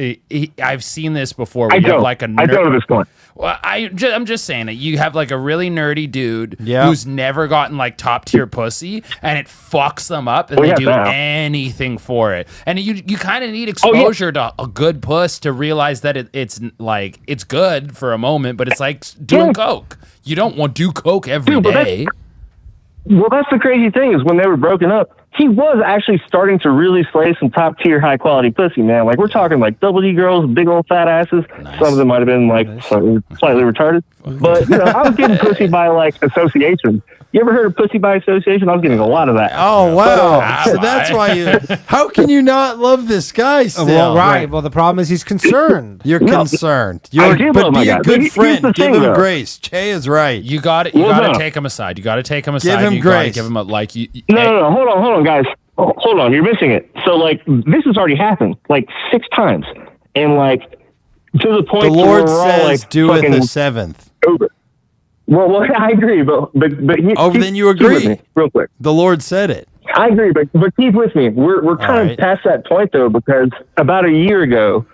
I've seen this before. Where I you have don't. like a I don't at this point. Well, I'm just saying that you have like a really nerdy dude Yeah. who's never gotten like top tier pussy, and it fucks them up, and Well, they yeah, do that. anything for it. And you kind of need exposure to a good puss to realize that it's like it's good for a moment, but it's like doing coke. You don't want to do coke every Dude, but day. Well, that's the crazy thing is when they were broken up, he was actually starting to really slay some top tier high quality pussy, man. Like we're talking like double D girls, big old fat asses. Nice. Some of them might have been like slightly retarded, but you know, I was getting pussy by like association. You ever heard of pussy by association? I was getting a lot of that. oh wow! So that's why you. How can you not love this guy still? Well, right. Well, the problem is he's concerned. You're No, concerned. I do But love my be a guy. good Here's friend. the Give thing, him though. grace. Che is right. You got Well, to no. take him aside. You got to take him aside. him you gotta grace. give him a like. No. Hold on, guys. Hold on. You're missing it. So like this has already happened like 6 times, and like to the point The to Lord where we're all, says, like, "Doeth fucking the seventh." over. Well, I agree, but Then you keep with agree. me, real quick. The Lord said it. I agree, but keep with me. We're kind right. of past that point though, because about a year ago,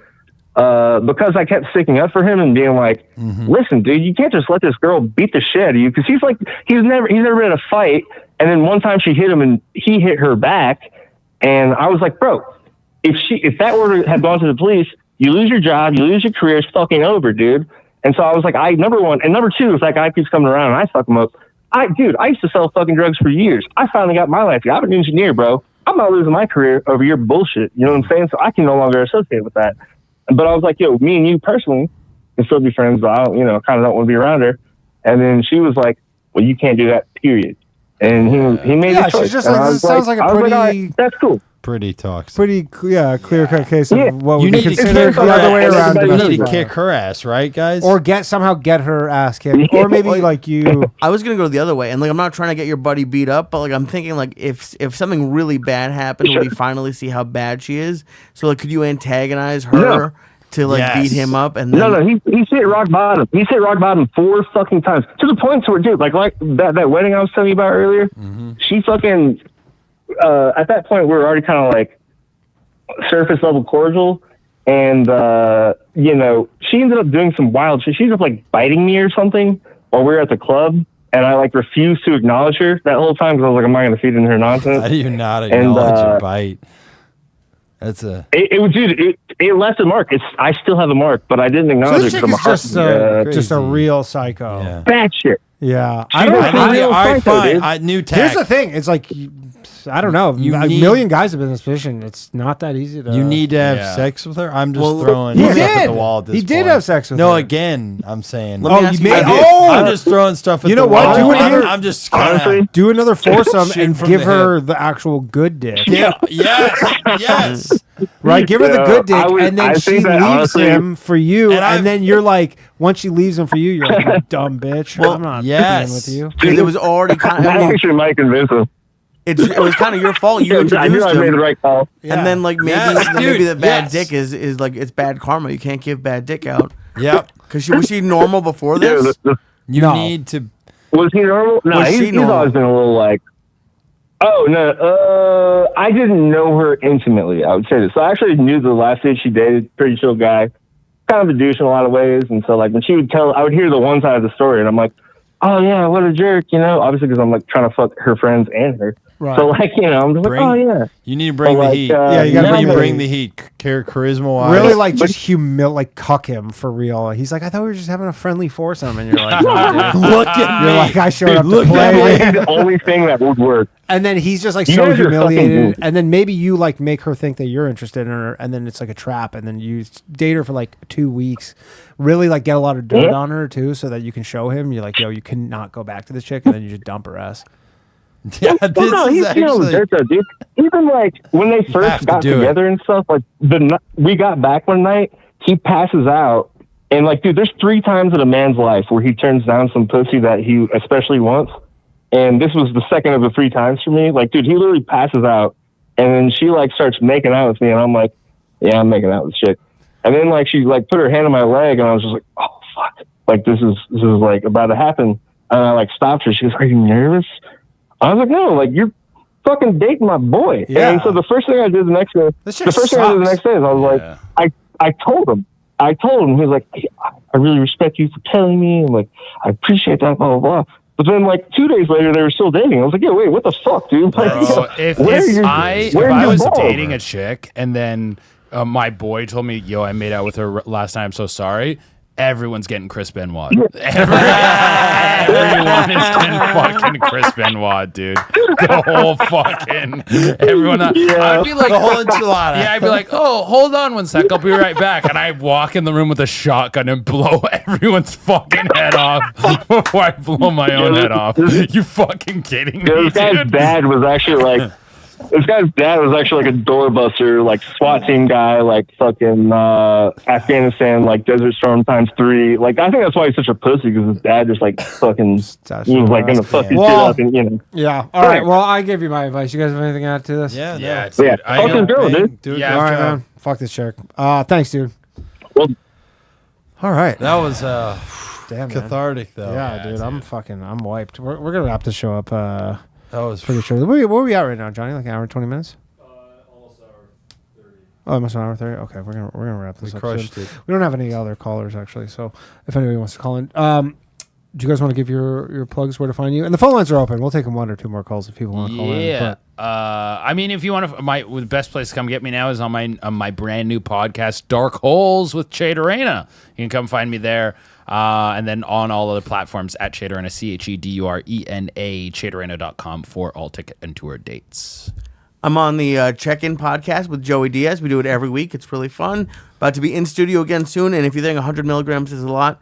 because I kept sticking up for him and being like, "Listen, dude, you can't just let this girl beat the shit out of you," because he's never been in a fight, and then one time she hit him and he hit her back, and I was like, "Bro, if that were to have gone to the police, you lose your job, you lose your career, it's fucking over, dude." And so I was like, number one, and number two, if that guy keeps coming around and I fuck him up, I used to sell fucking drugs for years. I finally got my life. I'm an engineer, bro. I'm not losing my career over your bullshit. You know what I'm saying? So I can no longer associate with that. But I was like, yo, me and you personally can still be friends, but I don't, kind of don't want to be around her. And then she was like, well, you can't do that, period. And he made Yeah, a choice. she's just And like, I this was sounds like a I was pretty, all right, that's cool. Pretty toxic. clear cut case of Yeah. what You would be need to considered kick the her other way ass. around. Everybody You domestic need to violence. kick her ass, right, guys? Or somehow get her ass kicked, or maybe like you. I was gonna go the other way, and like I'm not trying to get your buddy beat up, but like I'm thinking like if something really bad happened, Sure. would we finally see how bad she is? So like, could you antagonize her No. to like Yes. beat him up? And then, No, he's hit rock bottom. He's hit rock bottom 4 fucking times to the point where, dude, like that wedding I was telling you about earlier. She fucking at that point we were already kind of like surface level cordial, and she ended up doing some wild shit. She ended up like biting me or something while we were at the club, and I like refused to acknowledge her that whole time because I was like, I'm not going to feed into her nonsense. How do you not acknowledge a bite? That's a. It left a mark. I still have a mark, but I didn't So acknowledge this it chick because I'm is just a crazy. real psycho. Yeah. bad shit. Yeah, I don't know. All right, fine. New tech. Here's the thing. It's like, I don't know. A million guys have been in this position. It's not that easy to. You need to have sex with her. I'm just throwing he stuff did. at the wall. At this He did point. have sex with her. No, again, I'm saying. I'm just throwing stuff at you know the what? wall. Do another, I'm just honestly, do another foursome Shooting and from give the her the actual good dick. Yeah. Yes. Right, give her the good dick, and then I she think that leaves honestly- him for you, And and then you're like, once she leaves him for you, you're like, you dumb bitch. Well, I'm not yes. being with you. Dude, it was already kind I of. actually might convince him. It was kind of your fault. You I introduced knew I made the him, right call. and then like maybe Yes, maybe dude, the bad yes. dick is like it's bad karma. You can't give bad dick out. Yep. Because was she normal before Yeah, this? You No. need to. was he normal? No, Was she he's normal? always been a little like. Oh no, I didn't know her intimately. I would say this. So I actually knew the last dude she dated, pretty chill guy, kind of a douche in a lot of ways. And so like when she would tell, I would hear the one side of the story, and I'm like, oh yeah, what a jerk, you know. Obviously because I'm like trying to fuck her friends and her. Right. So like I'm just like, oh yeah. You need to bring But, the like, heat. yeah, you gotta bring the heat. Charisma wise. Really, like, just like, cuck him for real. He's like, I thought we were just having a friendly foursome, and you're like, no, dude. Look at You're me. like, I showed up to look at play. That's the only thing that would work. And then he's just like You so guys are humiliated, fucking- and then maybe you like make her think that you're interested in her, and then it's like a trap, and then you date her for like 2 weeks, really like get a lot of dirt Yeah. on her too, so that you can show him you're like, yo, you cannot go back to this chick, and then you just dump her ass. Yeah, Well, this no, is he's actually. dirt though, dude. Even like when they have first to got do it. together and stuff, like we got back one night, he passes out, and like, dude, there's 3 times in a man's life where he turns down some pussy that he especially wants, and this was the second of the 3 times for me. Like, dude, he literally passes out, and then she like starts making out with me, and I'm like, yeah, I'm making out with chick, and then like she like put her hand on my leg, and I was just like, oh fuck, like this is like about to happen, and I like stopped her. She goes, are you nervous? I was like, no, like you're fucking dating my boy. Yeah. And so the first thing I did the next day, This the shit first thing I did the sucks. next day is I was like, I told him. He was like, hey, I really respect you for telling me, and like I appreciate that, blah blah blah. But then like 2 days later, they were still dating. I was like, yeah, wait, what the fuck, dude? Like, Bro, if I your was balls? dating a chick and then my boy told me, yo, I made out with her last time, I'm so sorry, everyone's getting Chris Benoit. Everyone is getting fucking Chris Benoit, dude. The whole fucking everyone. I'd be like The whole enchilada. Yeah, I'd be like, oh, hold on one sec, I'll be right back. And I walk in the room with a shotgun and blow everyone's fucking head off before I blow my own head off. You fucking kidding me, this guy's dude? dad was actually like. This guy's dad was actually like a doorbuster, like SWAT team guy, like fucking Afghanistan, like Desert Storm ×3. Like, I think that's why he's such a pussy, because his dad just like fucking, he was like gonna fuck his shit up, and you know. Yeah. All right. Well, I give you my advice. You guys have anything to add to this? Yeah, Yeah, no. dude. Fuck this girl, dude. Do it. Yeah, All right, job. man. Fuck this chick. Thanks, dude. Well, All right. That was Damn, man. cathartic, though. Yeah, dude. I'm wiped. We're gonna wrap this show up. That was Pretty sure. Where are we at right now, Johnny? Like an hour and 20 minutes? Almost hour 30. Oh, almost an hour 30. Okay, we're gonna wrap this We up. crushed soon. it. We don't have any other callers actually, so if anybody wants to call in, do you guys want to give your plugs where to find you? And the phone lines are open. We'll take 1 or 2 more calls if people want to call in. Yeah. But I mean, if you want to, the best place to come get me now is on my brand new podcast, Dark Holes with Durena. You can come find me there. And then on all other platforms at Durena, CHEDURENA, Durena.com for all ticket and tour dates. I'm on the Check-In podcast with Joey Diaz. We do it every week. It's really fun. About to be in studio again soon. And if you think 100 milligrams is a lot,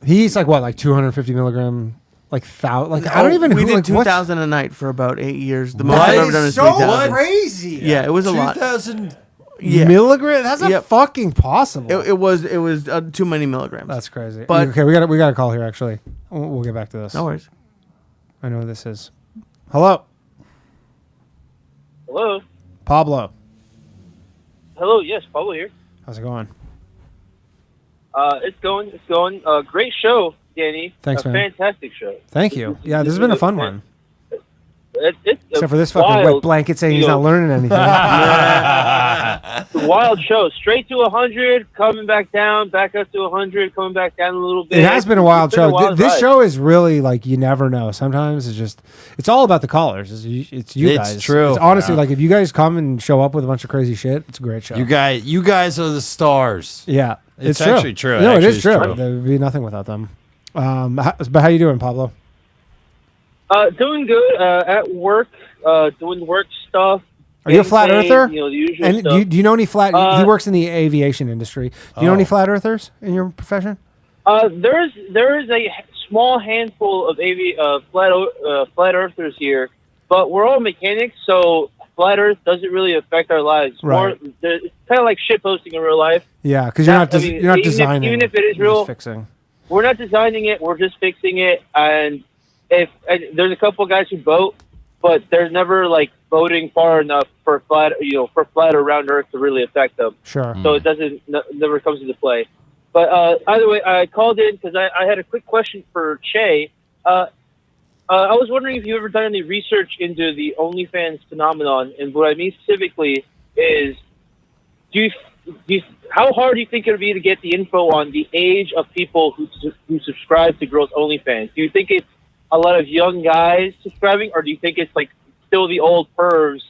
he's like what, like 250 milligram, like I don't even. We who, did like, 2,000 a night for about 8 years. The most That I've ever is done is so 3,000. crazy. Yeah, it was a lot. 2,000 milligram. That's not fucking possible. It was too many milligrams. That's crazy. But okay, we got a call here. Actually, we'll get back to this. no worries. I know who this is. Hello, Hello. Pablo. Hello. Yes, Pablo here. How's it going? It's going. Great show, Danny. Thanks, man. Fantastic show. Thank you. Yeah, this has been a fun one. It's Except for this fucking wet blanket saying he's not learning anything. It's a wild show. Straight to 100, coming back down, back up to 100, coming back down a little bit. It has been a wild It's been show. a wild This ride. show is really like, you never know. Sometimes it's all about the callers. It's you It's guys. true. It's honestly Yeah. like if you guys come and show up with a bunch of crazy shit, it's a great show. You guys are the stars. Yeah, It's true. actually true. No, it Actually, is it's true. true. There would be nothing without them. But how you doing, Pablo? Doing good. At work, doing work stuff. Are you a flat earther? You know, the usual And stuff. do you know any flat? He works in the aviation industry. Do you know any flat earthers in your profession? There is a small handful of flat earthers here, but we're all mechanics, so flat Earth doesn't really affect our lives. Right. It's kind of like shit posting in real life. Yeah, because you're not designing. Even if it is you're real, just fixing. we're not designing it. We're just fixing it. And there's a couple of guys who boat, but they're never like boating far enough for flat or round Earth to really affect them. Sure. So it never comes into play. But either way, I called in because I had a quick question for Che. I was wondering if you've ever done any research into the OnlyFans phenomenon, and what I mean specifically is, how hard do you think it would be to get the info on the age of people who subscribe to girls' OnlyFans? Do you think it's a lot of young guys subscribing, or do you think it's like still the old pervs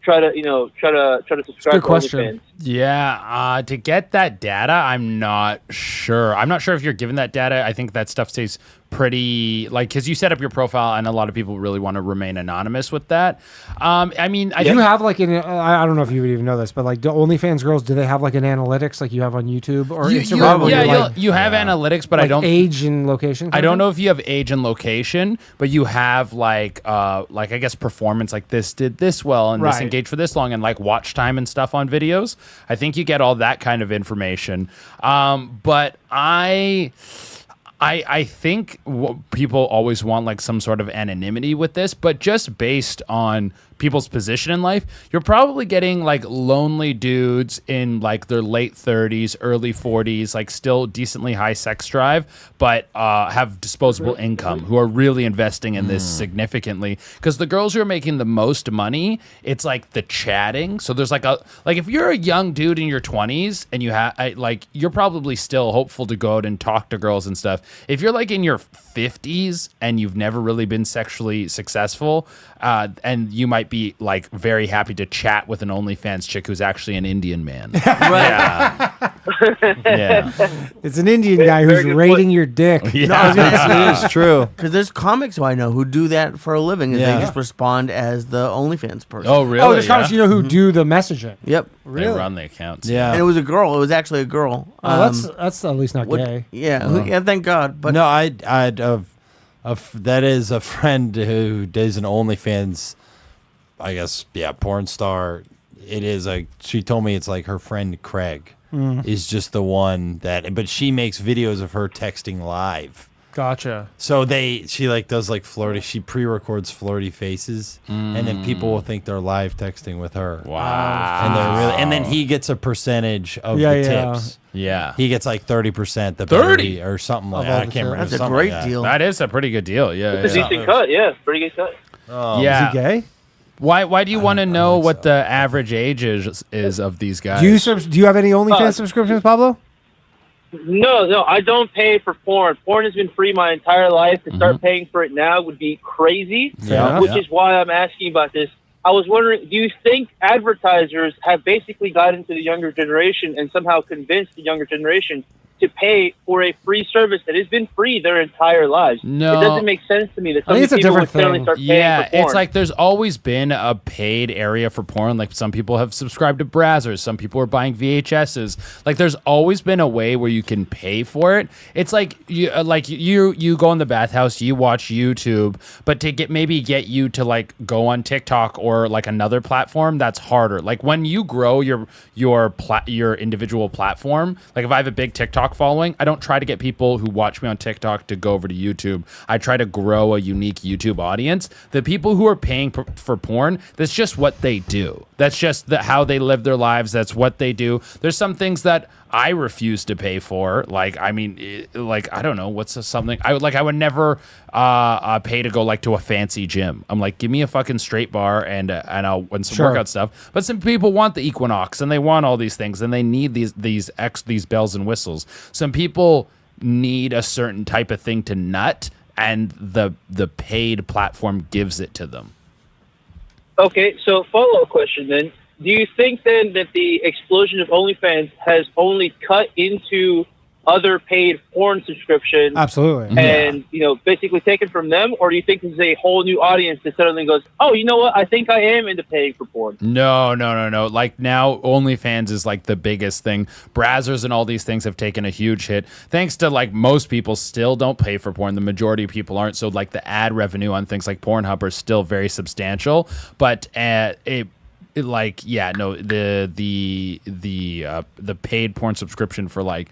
try to subscribe Good to question. OnlyFans? Yeah, to get that data, I'm not sure. I'm not sure if you're given that data. I think that stuff stays pretty, like, because you set up your profile and a lot of people really want to remain anonymous with that. I mean, Do you have like I don't know if you would even know this, but like the OnlyFans girls, do they have like an analytics like you have on YouTube or Instagram? You have analytics, but like I don't age and location. I don't know if you have age and location, but you have like I guess performance, like this did this well and this Right. engaged for this long, and like watch time and stuff on videos. I think you get all that kind of information. But I think people always want like some sort of anonymity with this, but just based on people's position in life, you're probably getting like lonely dudes in like their late 30s, early 40s, like still decently high sex drive, but have disposable income, who are really investing in this significantly. Because the girls who are making the most money, it's like the chatting. So there's like if you're a young dude in your 20s and you have you're probably still hopeful to go out and talk to girls and stuff. If you're like in your 50s and you've never really been sexually successful, and you might be like very happy to chat with an OnlyFans chick who's actually an Indian man. Yeah. It's an Indian guy who's rating your dick. Yeah. No, I was gonna say, It is true. Because there's comics who I know who do that for a living. Yeah. They just respond as the OnlyFans person. Oh, really? Oh, there's comics who do the messaging. Yep. They run the accounts. Yeah. And it was a girl. It was actually a girl. Oh, that's at least not gay. Yeah, thank God. But no, that is a friend who does an OnlyFans, I guess, porn star. It is she told me it's like her friend Craig is just the one but she makes videos of her texting live. Gotcha. So she like does like flirty, she pre-records flirty faces, and then people will think they're live texting with her. Wow. And then he gets a percentage of the tips. Yeah. He gets like 30%, the 30 or something like Of that. all I the can't remember. that's a something great like that. deal. That is a pretty good deal. Yeah. It's a decent cut, yeah. Pretty good cut. Yeah. Is he gay? Why do you want to know what the average age is of these guys? Do you have any OnlyFans subscriptions, Pablo? No, I don't pay for porn. Porn has been free my entire life. To start paying for it now would be crazy, which is why I'm asking about this. I was wondering, do you think advertisers have basically gotten to the younger generation and somehow convinced the younger generation to pay for a free service that has been free their entire lives? No. It doesn't make sense to me that some I think it's a people would different suddenly thing. start paying for porn. It's like there's always been a paid area for porn. Like some people have subscribed to Brazzers, some people are buying VHSs. Like there's always been a way where you can pay for it. It's like you go in the Bathhouse, you watch YouTube, but to get you to like go on TikTok or like another platform, that's harder. Like when you grow your individual platform, like if I have a big TikTok following, I don't try to get people who watch me on TikTok to go over to YouTube. I try to grow a unique YouTube audience. The people who are paying for porn, that's just what they do. That's just how they live their lives. That's what they do. There's some things that I refuse to pay for. Like, I mean, like, I don't know, what's something I would never pay to go like to a fancy gym. I'm like, give me a fucking straight bar and some workout stuff. But some people want the Equinox and they want all these things and they need these bells and whistles. Some people need a certain type of thing to nut, and the paid platform gives it to them. Okay, so follow-up question then. Do you think then that the explosion of OnlyFans has only cut into other paid porn subscription Absolutely. and basically take it from them, or do you think this is a whole new audience that suddenly goes, oh, you know what, I think I am into paying for porn? No. Like now OnlyFans is like the biggest thing. Brazzers and all these things have taken a huge hit thanks to like most people still don't pay for porn. The majority of people aren't, so like the ad revenue on things like Pornhub are still very substantial, but the paid porn subscription for like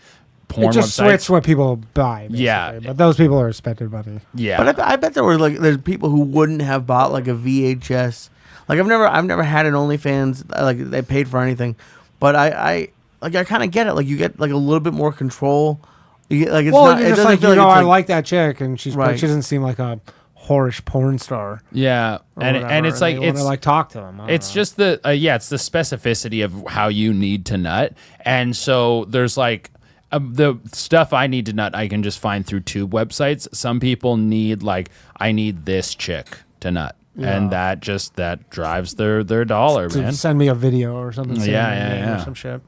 porn It just websites. switched what people buy. Basically. Yeah. But those people are spending money. Yeah. But I bet there's people who wouldn't have bought like a VHS. Like I've never had an OnlyFans like they paid for anything, but I kind of get it. Like you get like a little bit more control. You get, like it's not. You're It just doesn't like, feel you know, like it's I like, like that chick, and she Right. doesn't seem like a whorish porn star. Yeah, and it's like it's it's talk to them. It's just the it's the specificity of how you need to nut, and so there's like the stuff I need to nut I can just find through tube websites. Some people need like I need this chick to nut, and that drives their dollar, to man. send me a video or something. Yeah. Or some shit.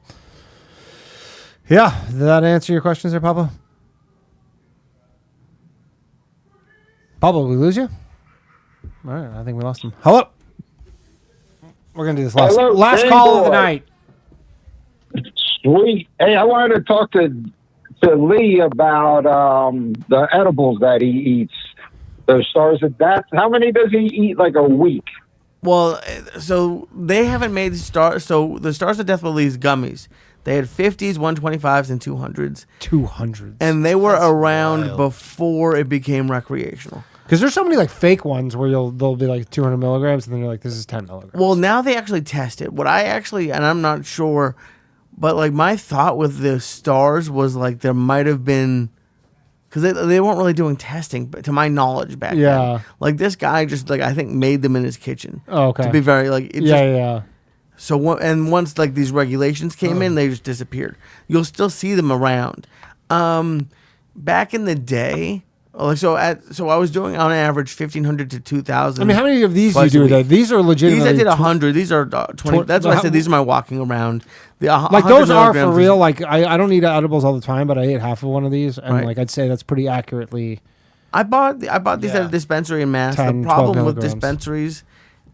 Yeah, did that answer your questions there, Pablo? Pablo, we lose you? All right, I think we lost him. Hello. We're gonna do this last Hey, call of the boy. night. Sweet. Hey, I wanted to talk to Lee about the edibles that he eats. Those stars of death. How many does he eat like a week? Well, so they haven't made stars. So the Stars of Death released gummies. They had 50s, 125s, and 200s. 200s. And they were around before it became recreational. Because there's so many like fake ones where they'll be like 200 milligrams, and then you're like, this is 10 milligrams. Well, now they actually test it. What I actually, and I'm not sure, but like my thought with the stars was like there might have been, because they weren't really doing testing, but to my knowledge back then. Like this guy just like I think made them in his kitchen. Oh, okay. To be very like it yeah. So once like these regulations came in, they just disappeared. You'll still see them around. Back in the day. So I was doing on average 1,500 to 2,000. I mean, how many of these do you do? Though? These are legitimately. These I did 100. These are 20. That's why I said these are my walking around. Like those are for real. Like I don't eat edibles all the time, but I ate half of one of these, and like I'd say that's pretty accurately. I bought these at a dispensary in Mass. 10, the problem 12 with milligrams. dispensaries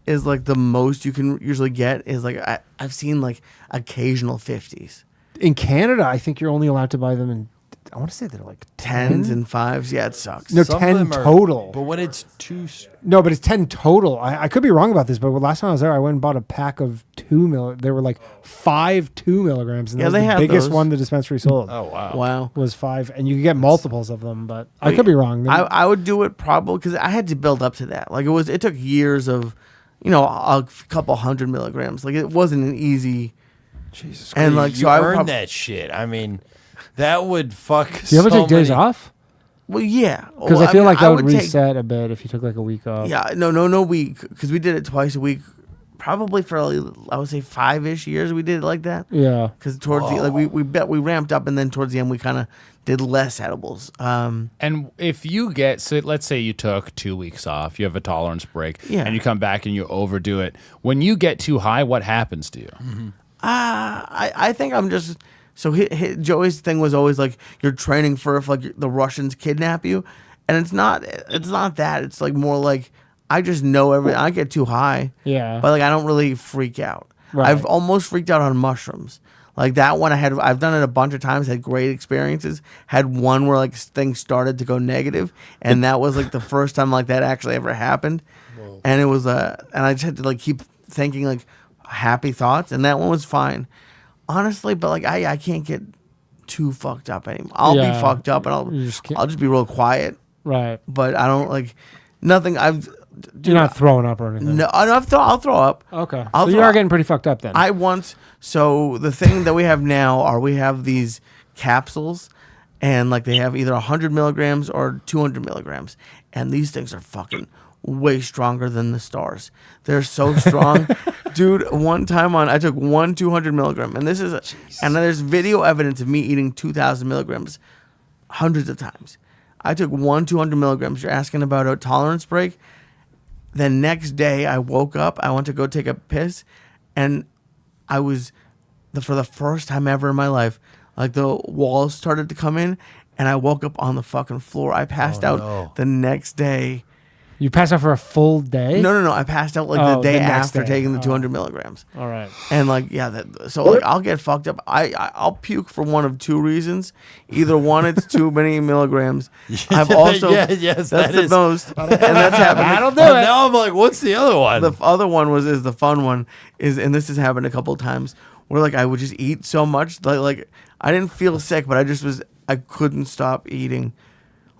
is like the most you can usually get is like I've seen like occasional 50s. In Canada, I think you're only allowed to buy them in. I want to say they're like 10s and 5s. Yeah, it sucks. No, Some 10 of them are- total. But when it's too. No, but it's 10 total. I could be wrong about this, but last time I was there, I went and bought a pack of 2 mil. There were like 5 2 milligrams, and Yeah, that was they the have biggest those. one the dispensary sold. Oh, wow. Wow. Was 5, and you could get multiples of them, but I could be wrong. I would do it probably because I had to build up to that. Like it took years of, a couple 100 milligrams. Like it wasn't an easy. Jesus And Christ, like you so, I would earned that shit. I mean, that would fuck. Do you ever take days off? Well, yeah, Because Well, I feel like that would take- reset a bit if you took like a week off. Yeah, no week because we did it twice a week, probably for I would say 5-ish years we did it like that. Yeah. Because towards the we ramped up and then towards the end we kind of did less edibles. And if you get, so let's say you took 2 weeks off, you have a tolerance break, Yeah. and you come back and you overdo it. When you get too high, what happens to you? I think I'm just so Joey's thing was always like you're training for if like the Russians kidnap you, and it's not that. It's like more like I just know everything. I get too high. Yeah. But like I don't really freak out. Right. I've almost freaked out on mushrooms. Like that one I've done it a bunch of times, had great experiences. Had one where like things started to go negative, and that was like the first time like that actually ever happened. And it was and I just had to like keep thinking like happy thoughts, and that one was fine. Honestly, but like I can't get too fucked up anymore. I'll be fucked up and I'll just be real quiet. Right. But I don't like nothing You're not throwing up or anything. No, I'll throw up. Okay. I'll So you throw are up. getting pretty fucked up then. So the thing that we have now are we have these capsules, and like they have either 100 milligrams or 200 milligrams, and these things are fucking way stronger than the stars. They're so strong, dude. One time I took 200 milligram, and and there's video evidence of me eating 2,000 milligrams, hundreds of times. I took 200 milligrams. You're asking about a tolerance break. The next day, I woke up. I went to go take a piss, and I was, for the first time ever in my life, like the walls started to come in, and I woke up on the fucking floor. I passed out the next day. You passed out for a full day? No. I passed out like the day after taking the 200 milligrams. All right. And like, so like I'll get fucked up. I'll puke for one of two reasons. Either one, it's too many milligrams. I've also yes, that's the most, and that's happened. That'll do it. Now I'm like, what's the other one? The other one is the fun one and this has happened a couple of times where like I would just eat so much like I didn't feel sick, but I couldn't stop eating.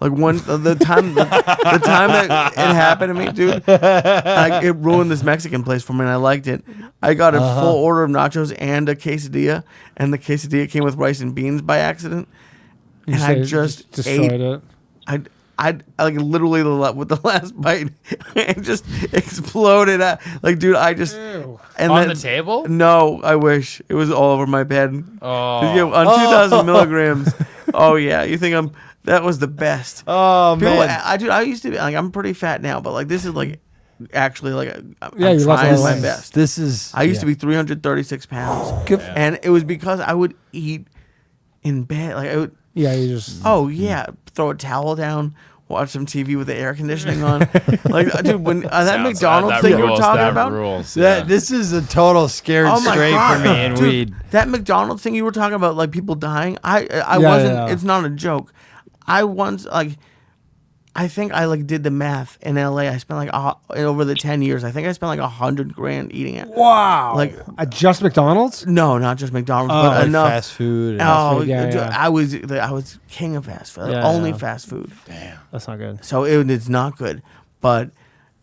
Like the time that it happened to me, dude, it ruined this Mexican place for me, and I liked it. I got a full order of nachos and a quesadilla, and the quesadilla came with rice and beans by accident, and I just destroyed ate it. I like literally with the last bite, it just exploded. Like, dude, I just and on the table. No, I wish it was all over my bed. Oh, on 2,000 milligrams. Oh yeah, you think that was the best. Oh man, I used to be like I'm pretty fat now, but like this is like actually like I'm you lost trying a lot my of best. I used to be 336 pounds, and it was because I would eat in bed. Like I would. Yeah, you just. Oh yeah, throw a towel down, watch some TV with the air conditioning on. Like, dude, when that McDonald's thing you were talking about, this is a total scared straight for me and weed. That McDonald's thing you were talking about, like people dying. I wasn't. Yeah. It's not a joke. I once I think I like did the math in LA. I spent like over the 10 years. I think I spent like $100,000 eating it. Wow! Like at just McDonald's? No, not just McDonald's, but like enough fast food. I was king of fast food. Only fast food. Damn, that's not good. So it's not good, but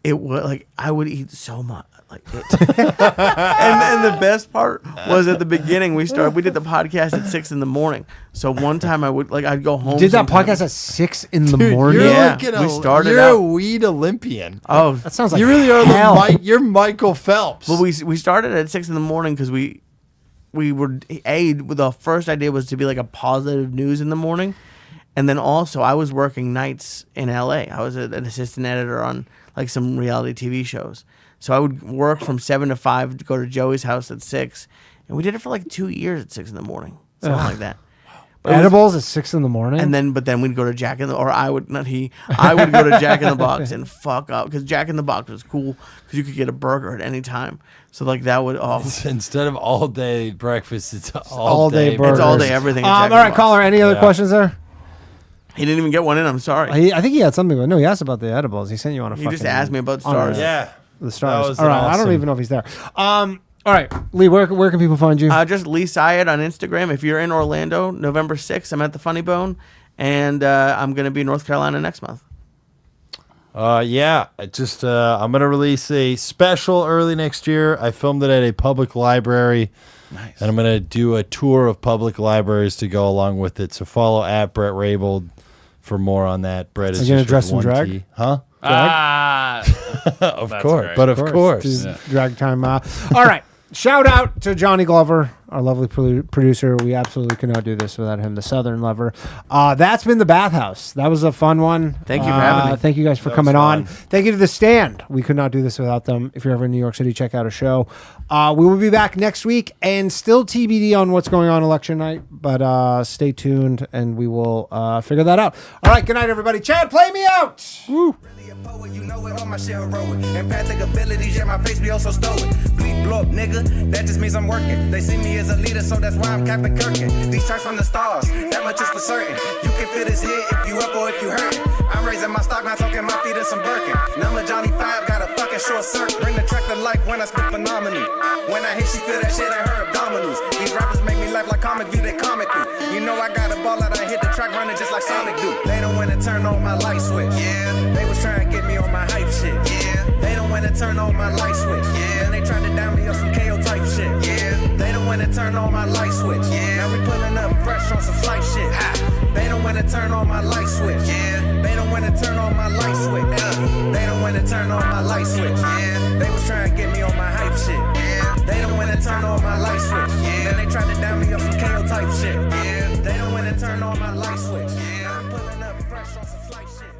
it was like I would eat so much. Like and the best part was at the beginning we did the podcast at 6 a.m. So one time I'd go home. You did that podcast at 6 in the morning? We started You're a weed Olympian. Oh, that sounds like you really are you're Michael Phelps. Well, we started at 6 a.m. because we were the first idea was to be like a positive news in the morning, and then also I was working nights in LA. I was an assistant editor on like some reality TV shows. So I would work from 7 to 5 to go to Joey's house at 6, and we did it for like 2 years at 6 a.m, something like that. But edibles at 6 a.m, and then we'd go to Jack in the, or I would go to Jack in the Box and fuck up because Jack in the Box was cool because you could get a burger at any time. So like that would instead of all day breakfast, it's all day burgers. It's all day everything. All right, caller. Any other questions there? He didn't even get one in. I'm sorry. I think he had something, but no, he asked about the edibles. He sent you on a. He just asked me about stars. Yeah. The stars. All right, awesome. I don't even know if he's there. All right, Lee, where can people find you? Just Lee Syatt on Instagram. If you're in Orlando, November 6th, I'm at the Funny Bone, and I'm going to be in North Carolina next month. I'm gonna release a special early next year. I filmed it at a public library. Nice. And I'm gonna do a tour of public libraries to go along with it. So follow at Bret Raybould for more on that. Bret is gonna dress in drag? T. Huh? Of course. Drag time. All right. Shout out to Johnny Glover, our lovely producer. We absolutely could not do this without him, the Southern lover. That's been the Bathhouse. That was a fun one. Thank you for having me. Thank you guys for coming on. Thank you to The Stand. We could not do this without them. If you're ever in New York City, check out a show. We will be back next week, and still TBD on what's going on election night, but stay tuned, and we will figure that out. All right, good night, everybody. Chad, play me out. Woo. You know it, all my shit heroic. Empathic abilities, yeah, my face be also stoic. Bleep, blow up, nigga, that just means I'm working. They see me as a leader, so that's why I'm Captain Kirkin. These tracks from the stars, that much is for certain. You can feel this hit if you up or if you hurtin'. I'm raising my stock, not talking my feet in some Birkin. Number Johnny 5, got a fucking short circuit. Bring the track to life when I spit phenomenal. When I hit, she feel that shit in her abdominals. These rappers make me laugh like comic view, they comical. You know I got a ball out, I hit the track running just like Sonic do. They don't wanna turn on my light switch. Yeah, they was trying to get me on my hype shit. Yeah, they don't wanna turn on my light switch. Yeah, and they tried to down me on some KO type shit. Yeah, they don't wanna turn on my light switch. Yeah, now we pulling up fresh on some flight shit. Ha. They don't wanna turn on my light switch. Yeah, they don't wanna turn on my light switch. They don't wanna turn on my light switch. Yeah, they was trying to get me on my hype shit. Yeah, they don't wanna turn on my light switch. Yeah, then they tried to down me on some KO type shit. Yeah, they don't wanna turn on my light switch. Yeah, I'm pulling up fresh on some flight shit.